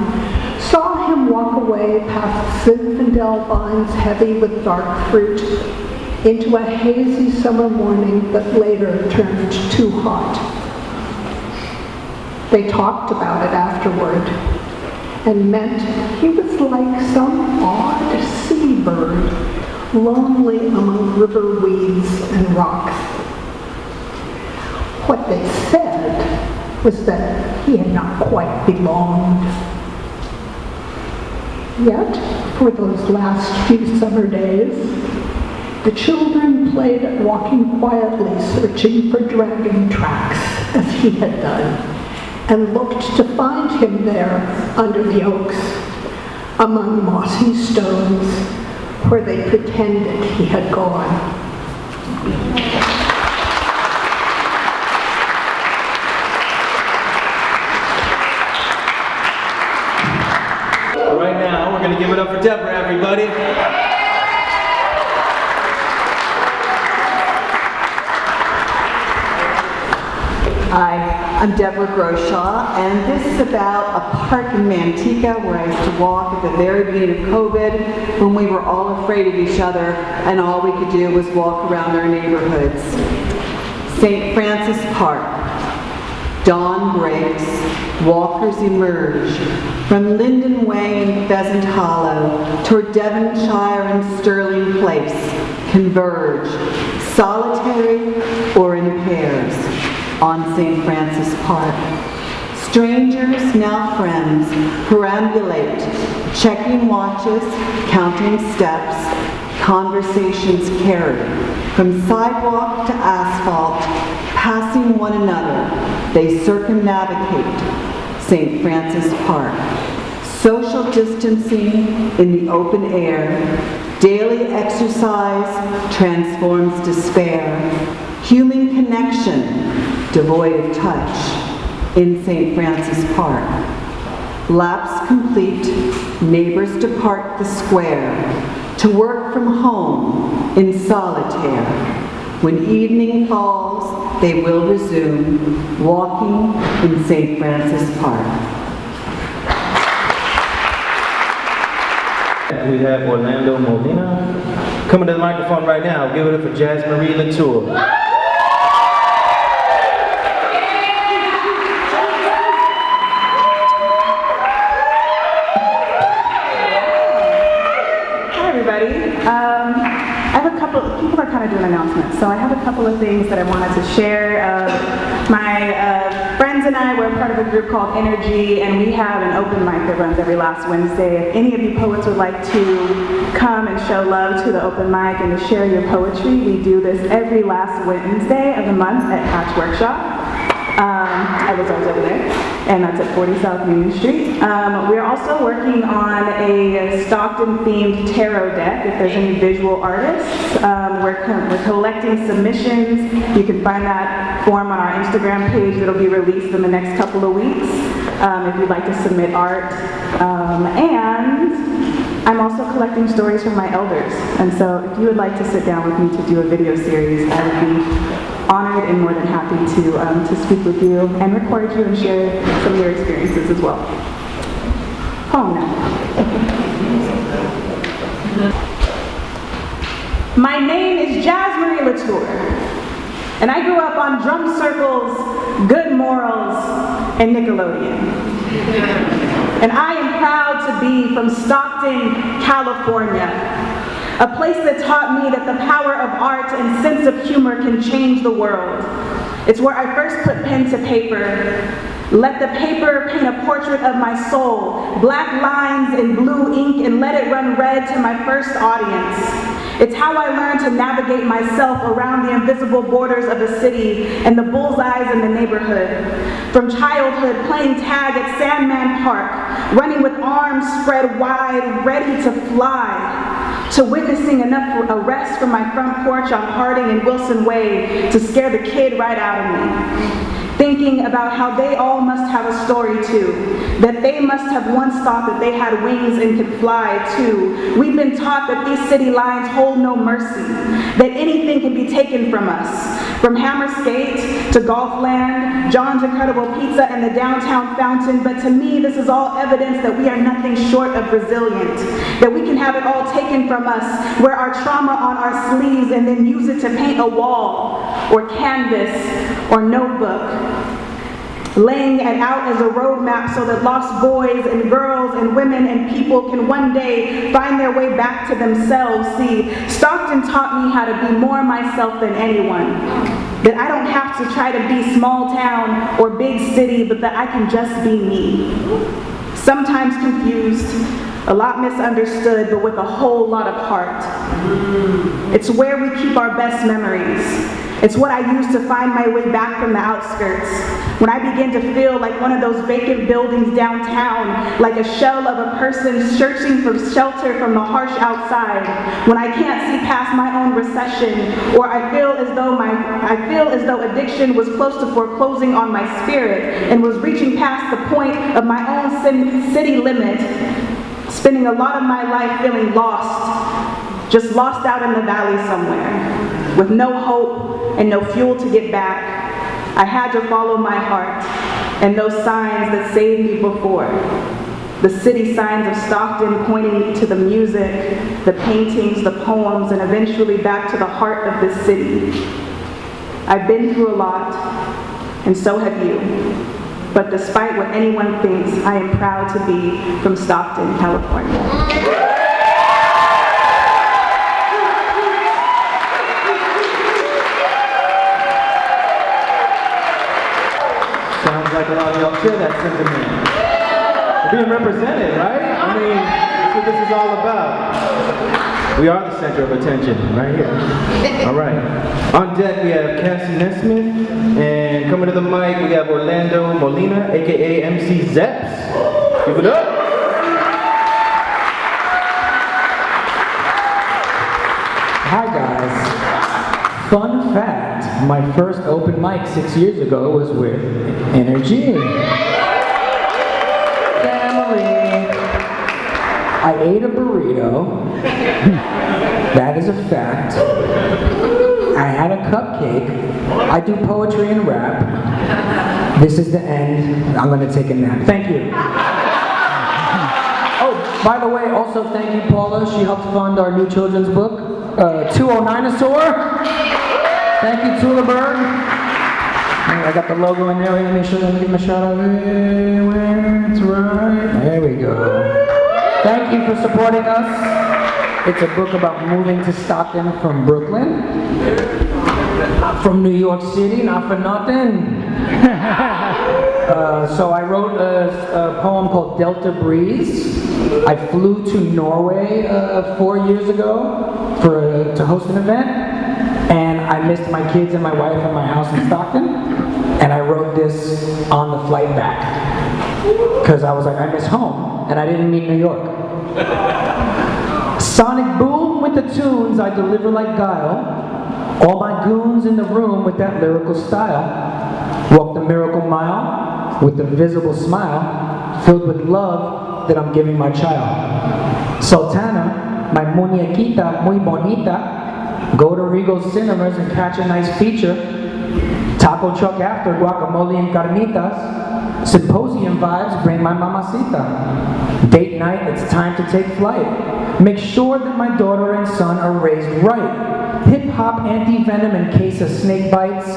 saw him walk away past Zinfandel vines heavy with dark fruit into a hazy summer morning that later turned too hot. They talked about it afterward and meant he was like some odd seabird, lonely among river weeds and rocks. What they said was that he had not quite belonged. Yet, for those last few summer days, the children played at walking quietly, searching for dragon tracks, as he had done, and looked to find him there under the oaks, among mossy stones, where they pretended he had gone. Right now, we're going to give it up for Deborah, everybody. Hi, I'm Deborah Groshaw, and this is about a park in Manteca where I used to walk at the very beginning of COVID when we were all afraid of each other and all we could do was walk around our neighborhoods. St. Francis Park. Dawn breaks, walkers emerge from Linden Way and Pheasant Hollow toward Devonshire and Sterling Place, converge, solitary or in pairs, on St. Francis Park. Strangers, now friends, perambulate, checking watches, counting steps, conversations carry from sidewalk to asphalt, passing one another. They circumnavigate St. Francis Park. Social distancing in the open air, daily exercise transforms despair. Human connection, devoid of touch, in St. Francis Park. Lapse complete, neighbors depart the square to work from home in solitaire. When evening falls, they will resume walking in St. Francis Park. We have Orlando Molina coming to the microphone right now. Give it up for Jazz Marie Latour. I have a couple, people are kind of doing announcements, so I have a couple of things that I wanted to share. My friends and I were part of a group called Energy, and we have an open mic that runs every last Wednesday. If any of you poets would like to come and show love to the open mic and to share your poetry, we do this every last Wednesday of the month at Patch Workshop. I was always over there, and that's at 40 South Union Street. We're also working on a Stockton-themed tarot deck, if there's any visual artists. We're collecting submissions. You can find that form on our Instagram page that'll be released in the next couple of weeks if you'd like to submit art. And I'm also collecting stories from my elders, and so if you would like to sit down with me to do a video series, I would be honored and more than happy to speak with you and record you and share some of your experiences as well. Poem now. My name is Jazz Marie Latour, and I grew up on Drum Circles, Good Morals, and Nickelodeon. And I am proud to be from Stockton, California, a place that taught me that the power of art and sense of humor can change the world. It's where I first put pen to paper. Let the paper paint a portrait of my soul, black lines in blue ink, and let it run red to my first audience. It's how I learned to navigate myself around the invisible borders of the city and the bullseyes in the neighborhood. From childhood, playing tag at Sandman Park, running with arms spread wide, ready to fly, to witnessing enough arrests from my front porch on Harding and Wilson Way to scare the kid right out of me. Thinking about how they all must have a story too, that they must have once thought that they had wings and could fly too. We've been taught that these city lines hold no mercy, that anything can be taken from us, from Hammer Skate to Golfland, John's Incredible Pizza and the Downtown Fountain, but to me this is all evidence that we are nothing short of resilient, that we can have it all taken from us, wear our trauma on our sleeves and then use it to paint a wall or canvas or notebook, laying it out as a roadmap so that lost boys and girls and women and people can one day find their way back to themselves. See, Stockton taught me how to be more myself than anyone, that I don't have to try to be small town or big city, but that I can just be me. Sometimes confused, a lot misunderstood, but with a whole lot of heart. It's where we keep our best memories. It's what I use to find my way back from the outskirts. When I begin to feel like one of those vacant buildings downtown, like a shell of a person searching for shelter from the harsh outside. When I can't see past my own recession, or I feel as though addiction was close to foreclosing on my spirit and was reaching past the point of my own city limit, spending a lot of my life feeling lost, just lost out in the valley somewhere, with no hope and no fuel to get back. I had to follow my heart and those signs that saved me before. The city signs of Stockton pointing to the music, the paintings, the poems, and eventually back to the heart of this city. I've been through a lot, and so have you. But despite what anyone thinks, I am proud to be from Stockton, California. Sounds like a lot of y'all share that sentiment. We're being represented, right? I mean, that's what this is all about. We are the center of attention, right here. All right. On deck, we have Cassie Nesmith, and coming to the mic, we have Orlando Molina, aka MC Zeps. Give it up. Hi guys. Fun fact, my first open mic 6 years ago was with Energy. Family. I ate a burrito. That is a fact. I had a cupcake. I do poetry and rap. This is the end. I'm gonna take a nap. Thank you. Oh, by the way, also thank you, Paula. She helped fund our new children's book, 209-asaur. Thank you, TuleBurg. I got the logo in there. Let me show them. Give them a shout out. Where it's right. There we go. Thank you for supporting us. It's a book about moving to Stockton from Brooklyn, from New York City, not for nothing. So I wrote a poem called Delta Breeze. I flew to Norway 4 years ago to host an event, and I missed my kids and my wife and my house in Stockton. And I wrote this on the flight back. Because I was like, I miss home, and I didn't mean New York. Sonic boom with the tunes I deliver like guile. All my goons in the room with that lyrical style. Walk the miracle mile with the visible smile, filled with love that I'm giving my child. Sultana, my muñequita muy bonita. Go to Regal Cinemas and catch a nice feature. Taco truck after, guacamole and carnitas. Symposium vibes, bring my mamacita. Date night, it's time to take flight. Make sure that my daughter and son are raised right. Hip-hop anti-venom in case of snake bites.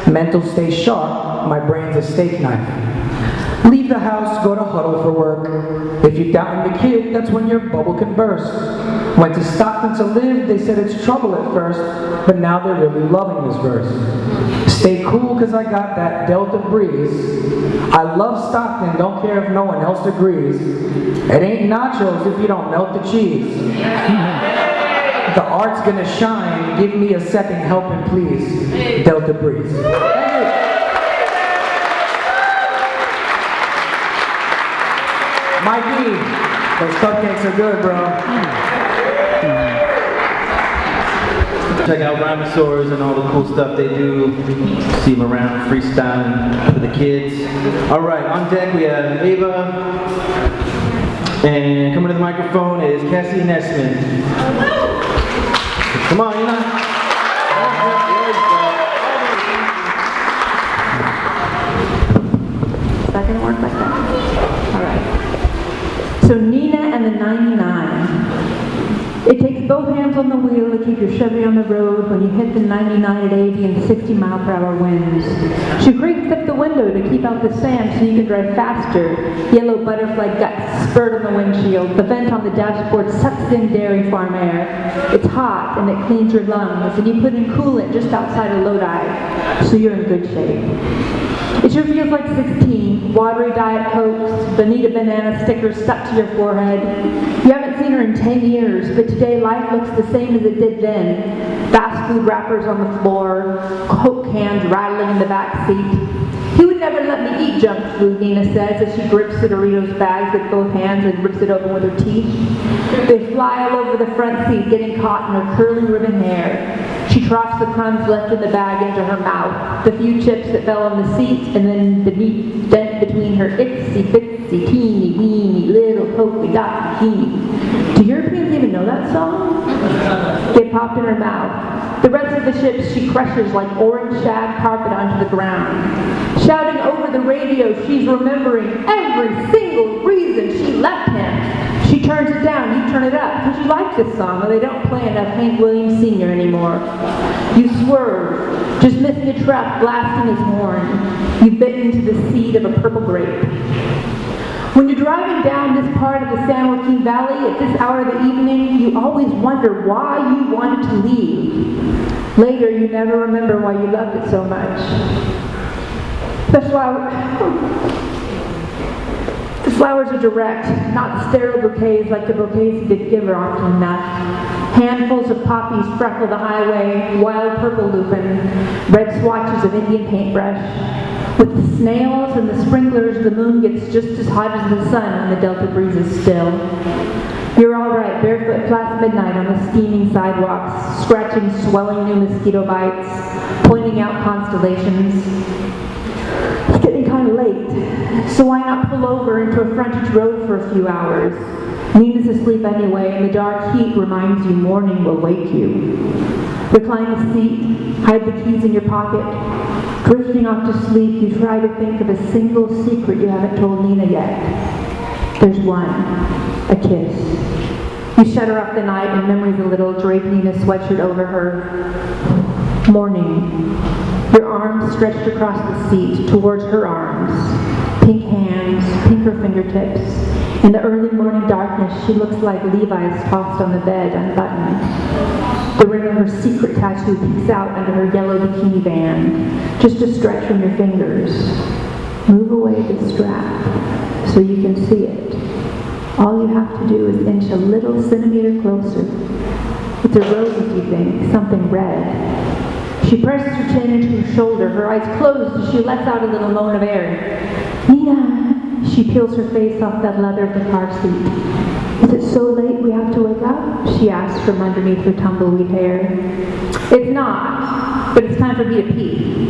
Mental stay sharp, my brain's a steak knife. Leave the house, go to huddle for work. If you doubting the kid, that's when your bubble can burst. Went to Stockton to live, they said it's trouble at first, but now they're really loving this verse. Stay cool cause I got that Delta breeze. I love Stockton, don't care if no one else agrees. It ain't nachos if you don't melt the cheese. The art's gonna shine, give me a second helping please. Delta breeze. Mikey, those cupcakes are good, bro. Check out Rhymosaurs and all the cool stuff they do. See them around freestyling for the kids. All right, on deck we have Ava. And coming to the microphone is Cassie Nesman. Come on, Ina. Is that gonna work like that? All right. So Nina and the 99. It takes both hands on the wheel to keep your Chevy on the road when you hit the 99 at 80 and 60 mile-per-hour winds. She cranks up the window to keep out the sand so you can drive faster. Yellow butterfly guts spurt on the windshield. The vent on the dashboard sucks in dairy farm air. It's hot and it cleans your lungs, and you put in coolant just outside of Lodi, so you're in good shape. It sure feels like 16, watery Diet Cokes, Bonita banana stickers stuck to your forehead. You haven't seen her in 10 years, but today life looks the same as it did then. Fast food wrappers on the floor, Coke cans rattling in the back seat. He would never let me eat junk food, Nina says, as she grips the Doritos bags with both hands and rips it open with her teeth. They fly all over the front seat, getting caught in her curly ribbon hair. She troughs the crumbs left in the bag into her mouth, the few chips that fell on the seat, and then the neat dent between her itsy bitsy teeny weeny little polka dot bikini. Do Europeans even know that song? They popped in her mouth. The rest of the chips she crushes like orange shag carpet onto the ground. Shouting over the radio, she's remembering every single reason she left him. She turns it down, you turn it up, because you like this song, or they don't play enough Hank Williams Sr. anymore. You swerve, just missing a truck blasting his horn. You bit into the seed of a purple grape. When you're driving down this part of the San Joaquin Valley at this hour of the evening, you always wonder why you wanted to leave. Later, you never remember why you loved it so much. The flowers are direct, not sterile bouquets like the bouquets he did give her often enough. Handfuls of poppies freckle the highway, wild purple lupin, red swatches of Indian paintbrush. With the snails and the sprinklers, the moon gets just as hot as the sun when the Delta breeze is still. You're all right, barefoot past midnight on the steaming sidewalks, scratching swelling new mosquito bites, pointing out constellations. It's getting kind of late, so why not pull over into a frontage road for a few hours? Nina's asleep anyway, and the dark heat reminds you morning will wake you. Recline the seat, hide the keys in your pocket. Drifting off to sleep, you try to think of a single secret you haven't told Nina yet. There's one, a kiss. You shut her off the night, and memories a little, drape Nina's sweatshirt over her. Morning. Your arms stretched across the seat towards her arms. Pink hands, pinker fingertips. In the early morning darkness, she looks like Levi's tossed on the bed, unbuttoned. The ring of her secret tattoo peeks out under her yellow bikini band, just a stretch from your fingers. Move away the strap so you can see it. All you have to do is inch a little centimeter closer. It's a rose, you think, something red. She presses her chin into her shoulder, her eyes closed as she lets out a little moan of air. Nina! She peels her face off that leather of the car seat. Is it so late we have to wake up? She asks from underneath her tumbleweed hair. It's not, but it's time for me to pee.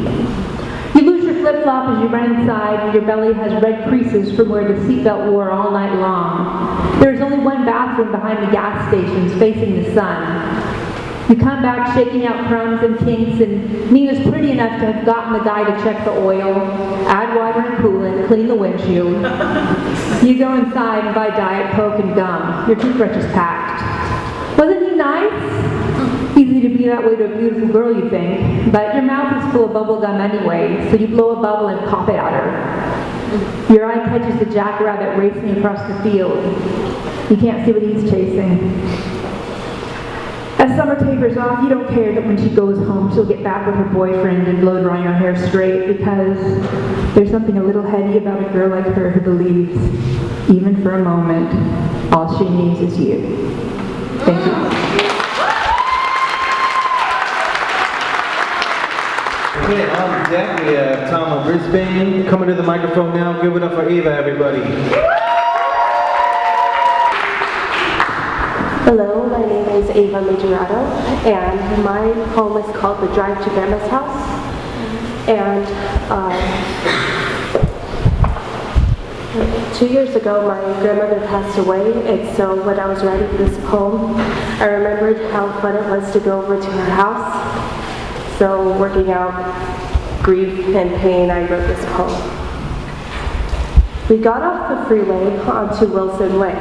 You lose your flip-flop as you run inside, and your belly has red creases from where the seatbelt wore all night long. There is only one bathroom behind the gas stations facing the sun. You come back shaking out crumbs and kinks, and Nina's pretty enough to have gotten the guy to check the oil, add water and coolant, clean the windshield. You go inside and buy Diet Coke and gum. Your toothbrush is packed. Wasn't he nice? Easy to be that way to a beautiful girl, you think, but your mouth is full of bubble gum anyway, so you blow a bubble and pop it at her. Your eye catches the jackrabbit racing across the field. You can't see what he's chasing. As summer tapers off, you don't care that when she goes home, she'll get back with her boyfriend and blow drying her hair straight, because there's something a little heady about a girl like her who believes, even for a moment, all she needs is you. Thank you. Okay, on deck we have Tom of Brisbane. Coming to the microphone now. Give it up for Eva, everybody. Hello, my name is Eva Majorado, and my poem is called The Drive to Grandma's House. And 2 years ago, my grandmother passed away, and so when I was writing this poem, I remembered how fun it was to go over to her house. So working out grief and pain, I wrote this poem. We got off the freeway onto Wilson Way,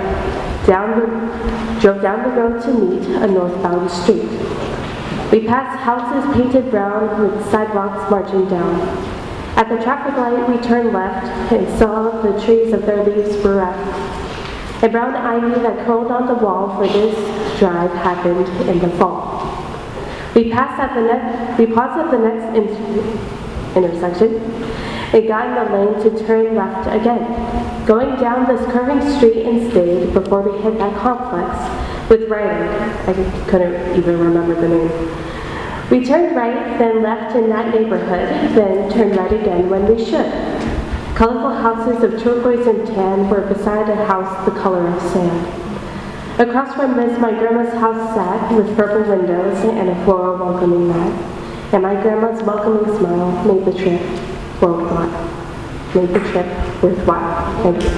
drove down the road to meet a northbound street. We passed houses painted brown with sidewalks marching down. At the traffic light, we turned left and saw the trees of their leaves bereft. A brown ivy that curled on the wall for this drive happened in the fall. We paused at the next intersection and got in the lane to turn left again, going down this curving street and stayed before we hit that complex with writing. I couldn't even remember the name. We turned right, then left in that neighborhood, then turned right again when we should. Colorful houses of turquoise and tan were beside a house the color of sand. Across from this, my grandma's house sat with purple windows and a floral welcoming mat. And my grandma's welcoming smile made the trip worthwhile. Thank you.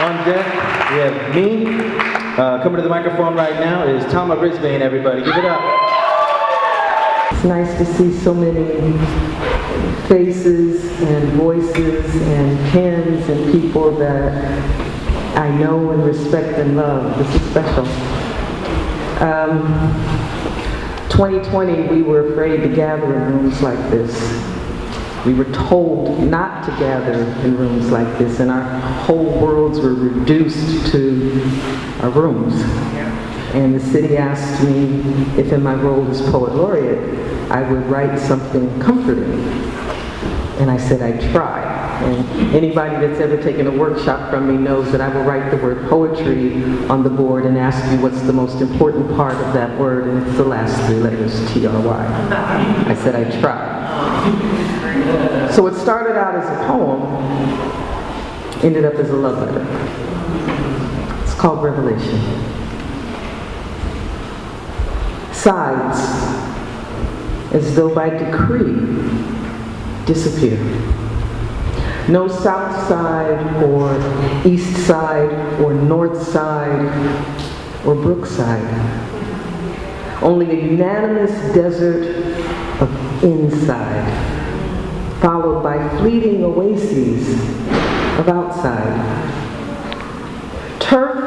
On deck, we have me. Coming to the microphone right now is Tom of Brisbane, everybody. Give it up. It's nice to see so many faces and voices and pens and people that I know and respect and love. This is special. 2020, we were afraid to gather in rooms like this. We were told not to gather in rooms like this, and our whole worlds were reduced to our rooms. And the city asked me if in my role as poet laureate, I would write something comforting. And I said I'd try. And anybody that's ever taken a workshop from me knows that I will write the word poetry on the board and ask you what's the most important part of that word, and it's the last 3 letters, T-R-Y. I said I'd try. So it started out as a poem, ended up as a love letter. It's called Revelation. Sides, as though by decree, disappear. No south side or east side or north side or brookside. Only a unanimous desert of inside, followed by fleeting oases of outside. Turf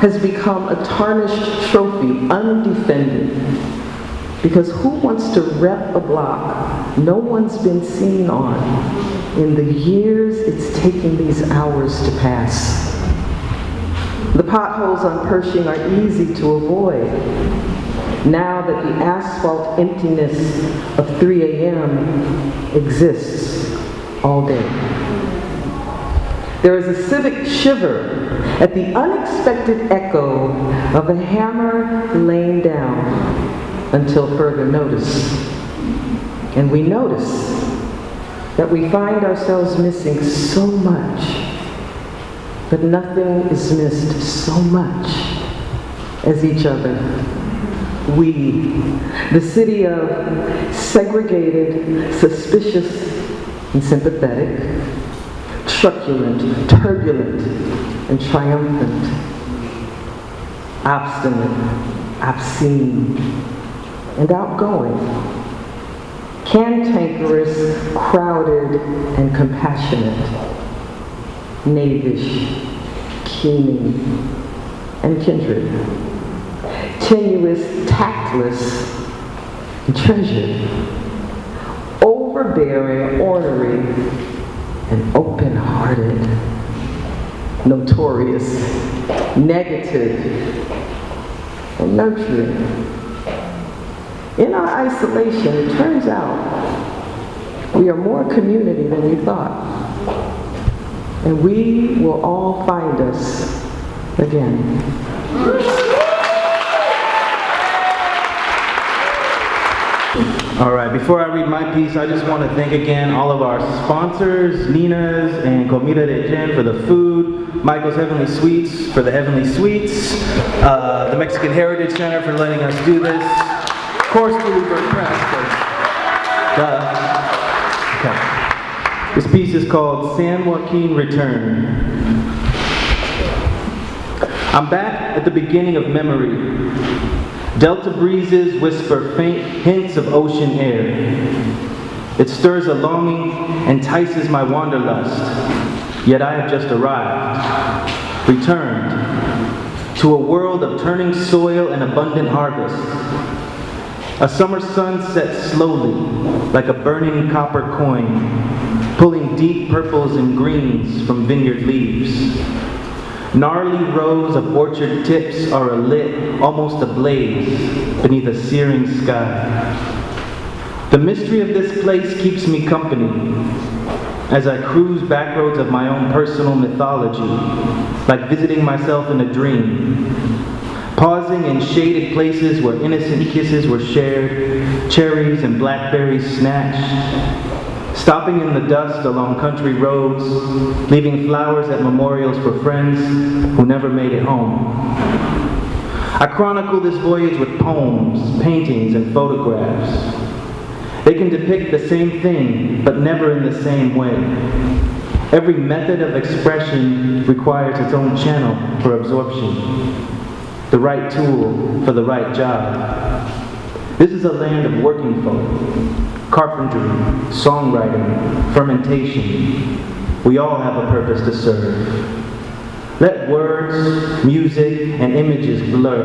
has become a tarnished trophy, undefended, because who wants to rep a block no one's been seen on in the years it's taken these hours to pass? The potholes on Pershing are easy to avoid, now that the asphalt emptiness of 3 a.m. exists all day. There is a civic shiver at the unexpected echo of a hammer laying down until further notice. And we notice that we find ourselves missing so much, but nothing is missed so much as each other. We, the city of segregated, suspicious, and sympathetic, truculent, turbulent, and triumphant, obstinate, obscene, and outgoing, cantankerous, crowded, and compassionate, knavish, keening, and kindred, tenuous, tactless, and treasured, overbearing, ornery, and open-hearted, notorious, negative, and nurturing. In our isolation, it turns out we are more community than we thought. And we will all find us again. All right, before I read my piece, I just want to thank again all of our sponsors, Nina's and Comida de Jen for the food, Michael's Heavenly Sweets for the Heavenly Sweets, the Mexican Heritage Center for letting us do this, of course, TuleBurg Press. Okay. This piece is called San Joaquin Return. I'm back at the beginning of memory. Delta breezes whisper faint hints of ocean air. It stirs a longing, entices my wanderlust, yet I have just arrived, returned to a world of turning soil and abundant harvest. A summer sun sets slowly, like a burning copper coin, pulling deep purples and greens from vineyard leaves. Gnarly rows of orchard tips are alit, almost ablaze, beneath a searing sky. The mystery of this place keeps me company as I cruise backroads of my own personal mythology, like visiting myself in a dream. Pausing in shaded places where innocent kisses were shared, cherries and blackberries snatched. Stopping in the dust along country roads, leaving flowers at memorials for friends who never made it home. I chronicle this voyage with poems, paintings, and photographs. They can depict the same thing, but never in the same way. Every method of expression requires its own channel for absorption, the right tool for the right job. This is a land of working folk. Carpentry, songwriting, fermentation. We all have a purpose to serve. Let words, music, and images blur.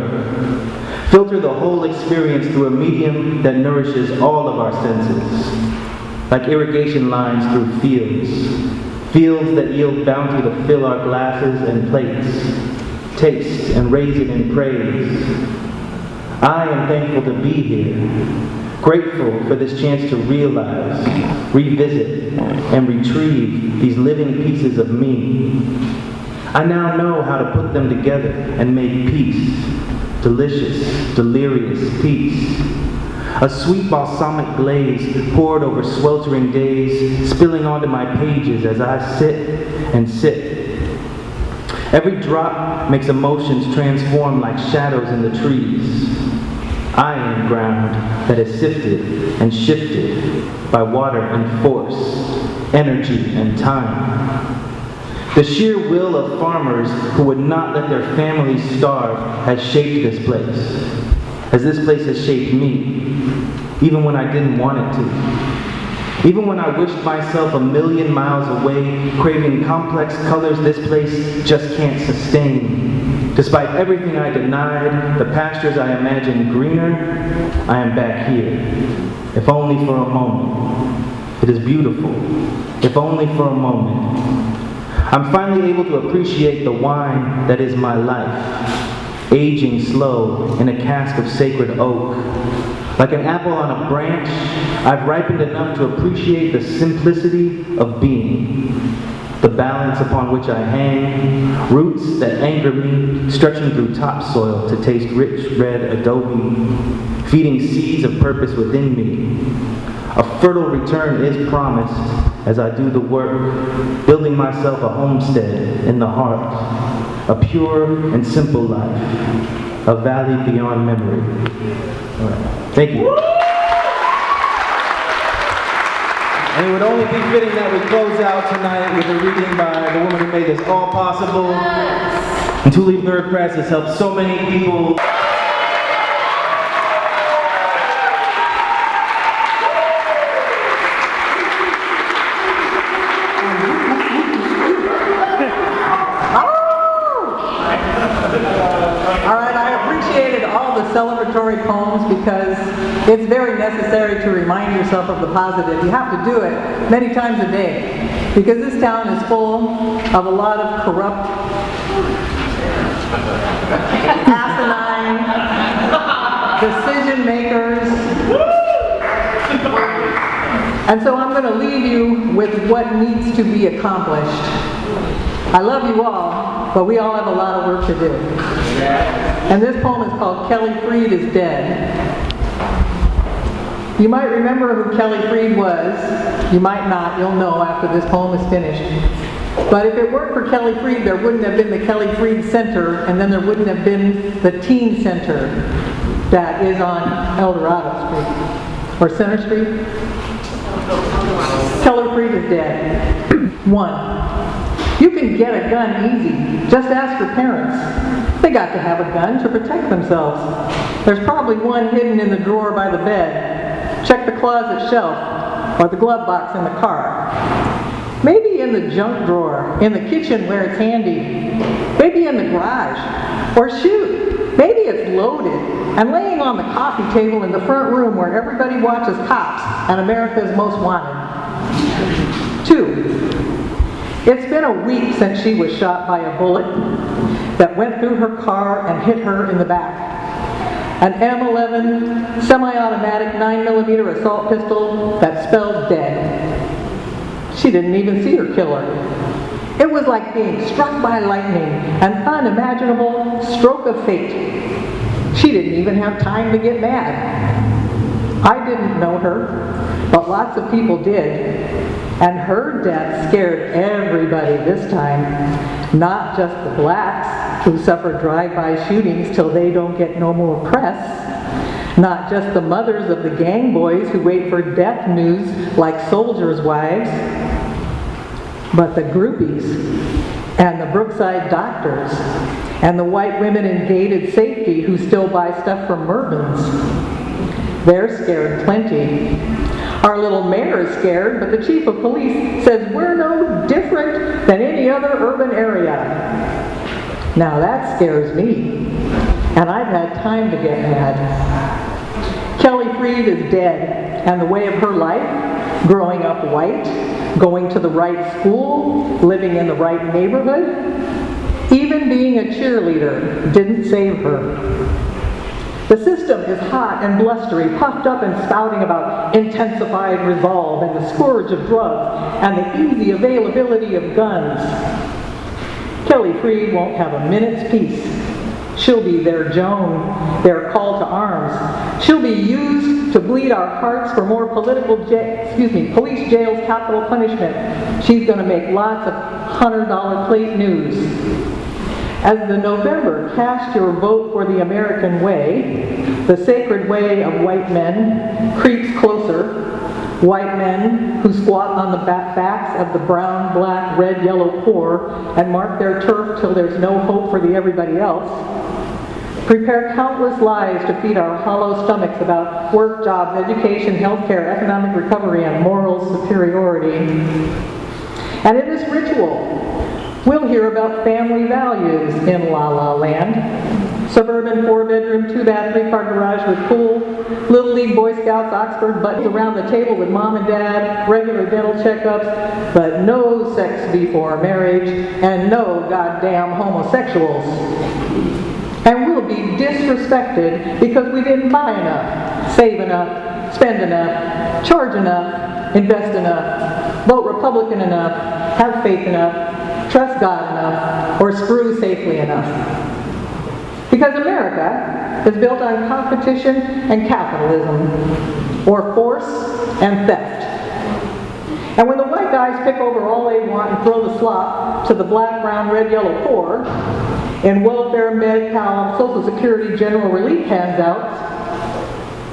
Filter the whole experience through a medium that nourishes all of our senses. Like irrigation lines through fields. Fields that yield bounty to fill our glasses and plates. Taste and raise it in praise. I am thankful to be here. Grateful for this chance to realize, revisit, and retrieve these living pieces of me. I now know how to put them together and make peace. Delicious, delirious peace. A sweet balsamic glaze poured over sweltering days, spilling onto my pages as I sit and sip. Every drop makes emotions transform like shadows in the trees. I am ground that is sifted and shifted by water and force, energy and time. The sheer will of farmers who would not let their families starve has shaped this place, as this place has shaped me, even when I didn't want it to. Even when I wished myself a million miles away, craving complex colors this place just can't sustain. Despite everything I denied, the pastures I imagined greener, I am back here, if only for a moment. It is beautiful, if only for a moment. I'm finally able to appreciate the wine that is my life, aging slow in a cask of sacred oak. Like an apple on a branch, I've ripened enough to appreciate the simplicity of being. the balance upon which I hang, roots that anchor me, stretching through topsoil to taste rich red adobe, feeding seeds of purpose within me. A fertile return is promised as I do the work, building myself a homestead in the heart, a pure and simple life, a valley beyond memory. All right. Thank you. And it would only be fitting that we close out tonight with a reading by the woman who made this all possible. And TuleBurg Press has helped so many people. Celebratory poems because it's very necessary to remind yourself of the positive. You have to do it many times a day because this town is full of a lot of corrupt, asinine decision makers. And so I'm going to leave you with what needs to be accomplished. I love you all, but we all have a lot of work to do. And this poem is called Kelly Freed is Dead. You might remember who Kelly Freed was. You might not. You'll know after this poem is finished. But if it weren't for Kelly Freed, there wouldn't have been the Kelly Freed Center, and then there wouldn't have been the Teen Center that is on El Dorado Street. Or Center Street? Kelly Freed is dead. 1. You can get a gun easy. Just ask your parents. They got to have a gun to protect themselves. There's probably one hidden in the drawer by the bed. Check the closet shelf or the glove box in the car. Maybe in the junk drawer, in the kitchen where it's handy. Maybe in the garage. Or shoot, maybe it's loaded and laying on the coffee table in the front room where everybody watches Cops and America's Most Wanted. 2. It's been a week since she was shot by a bullet that went through her car and hit her in the back. An M11 semi-automatic 9mm assault pistol that spelled dead. She didn't even see her killer. It was like being struck by lightning, an unimaginable stroke of fate. She didn't even have time to get mad. I didn't know her, but lots of people did. And her death scared everybody this time, not just the blacks who suffer drive-by shootings till they don't get no more press, not just the mothers of the gang boys who wait for death news like soldiers' wives, but the groupies and the Brookside doctors and the white women in gated safety who still buy stuff from Mervyn's. They're scared plenty. Our little mayor is scared, but the chief of police says we're no different than any other urban area. Now that scares me, and I've had time to get mad. Kelly Freed is dead, and the way of her life, growing up white, going to the right school, living in the right neighborhood, even being a cheerleader didn't save her. The system is hot and blustery, puffed up and spouting about intensified resolve and the scourge of drugs and the easy availability of guns. Kelly Freed won't have a minute's peace. She'll be their Joan, their call to arms. She'll be used to bleed our hearts for more police jails, capital punishment. She's going to make lots of $100 plate news. As the November Cast Your Vote for the American Way, the sacred way of white men, creeps closer, white men who squat on the backs of the brown, black, red, yellow poor and mark their turf till there's no hope for the everybody else, prepare countless lies to feed our hollow stomachs about work, jobs, education, healthcare, economic recovery, and moral superiority. And in this ritual, we'll hear about family values in La La Land. Suburban 4-bedroom, 2-bath, 3-car garage with pool, Little League Boy Scouts, Oxford buttons around the table with mom and dad, regular dental checkups, but no sex before marriage, and no goddamn homosexuals. And we'll be disrespected because we didn't buy enough, save enough, spend enough, charge enough, invest enough, vote Republican enough, have faith enough, trust God enough, or screw safely enough. Because America is built on competition and capitalism, or force and theft. And when the white guys pick over all they want and throw the slop to the black, brown, red, yellow poor, in welfare, Medi-Cal, Social Security, general relief handouts,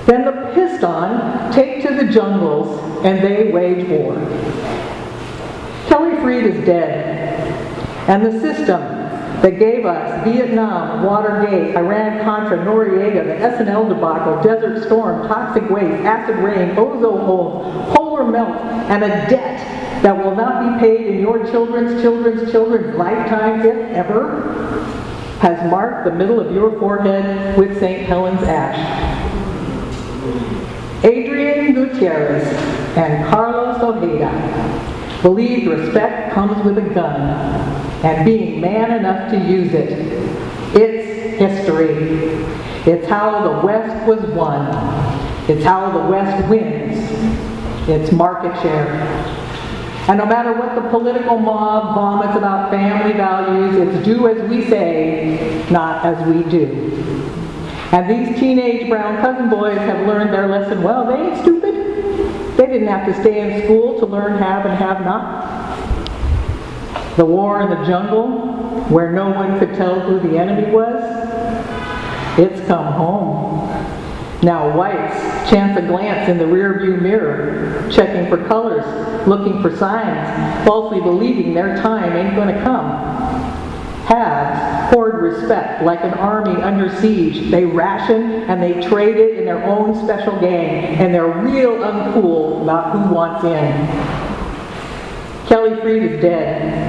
then the pissed on take to the jungles and they wage war. Kelly Freed is dead, and the system that gave us Vietnam, Watergate, Iran-Contra, Noriega, the SNL debacle, Desert Storm, toxic waste, acid rain, ozone holes, polar melt, and a debt that will not be paid in your children's lifetime, if ever, has marked the middle of your forehead with St. Helens ash. Adrian Gutierrez and Carlos Ojeda believed respect comes with a gun and being man enough to use it. It's history. It's how the West was won. It's how the West wins. It's market share. And no matter what the political mob vomits about family values, it's do as we say, not as we do. And these teenage brown cousin boys have learned their lesson well. They ain't stupid. They didn't have to stay in school to learn have and have not. The war in the jungle, where no one could tell who the enemy was, it's come home. Now whites chance a glance in the rearview mirror, checking for colors, looking for signs, falsely believing their time ain't gonna come. Haves hoard respect like an army under siege. They ration and they trade it in their own special gang, and they're real uncool about who wants in. Kelly Freed is dead.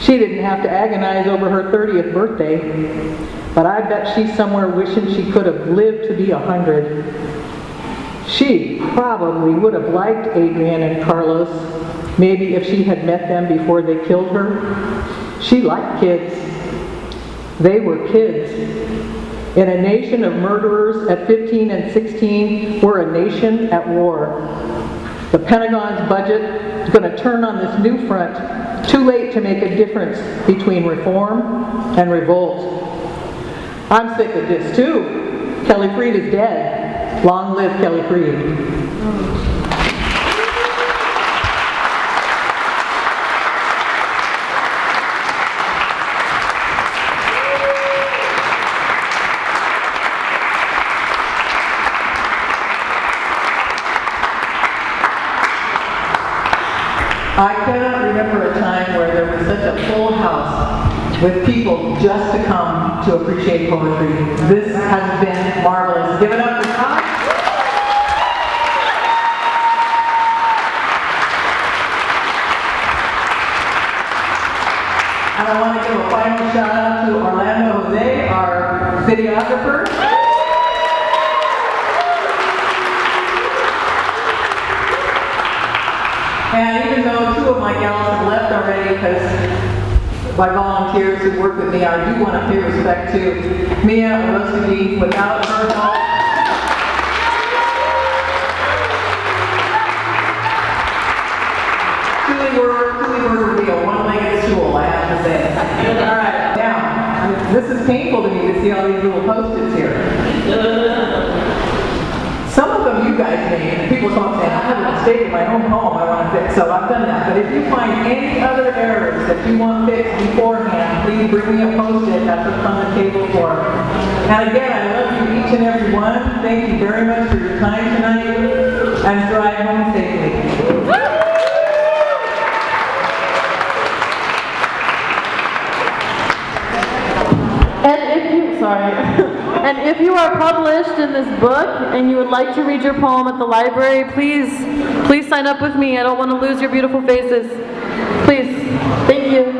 She didn't have to agonize over her 30th birthday, but I bet she's somewhere wishing she could have lived to be 100. She probably would have liked Adrian and Carlos, maybe if she had met them before they killed her. She liked kids. They were kids. In a nation of murderers at 15 and 16, we're a nation at war. The Pentagon's budget is going to turn on this new front. Too late to make a difference between reform and revolt. I'm sick of this too. Kelly Freed is dead. Long live Kelly Freed. I cannot remember a time where there was such a full house with people just to come to appreciate poetry. This has been marvelous. Give it up for Tom. And I want to give a final shout out to Orlando Jose, our videographer. And even though two of my gals have left already because my volunteers who work with me, I do want to pay respect to Mia Orostegui. Without her help, TuleBurg would be a one-legged stool, I have to say. All right, now, this is painful to me to see all these little post-its here. Some of them you guys made, people come saying, I have a mistake in my own home I want to fix, so I've done that. But if you find any other errors that you want fixed beforehand, please bring me a post-it that's what's on the table for. And again, I love you each and every one. Thank you very much for your time tonight, and drive home safely. And if you are published in this book and you would like to read your poem at the library, please sign up with me. I don't want to lose your beautiful faces. Please. Thank you.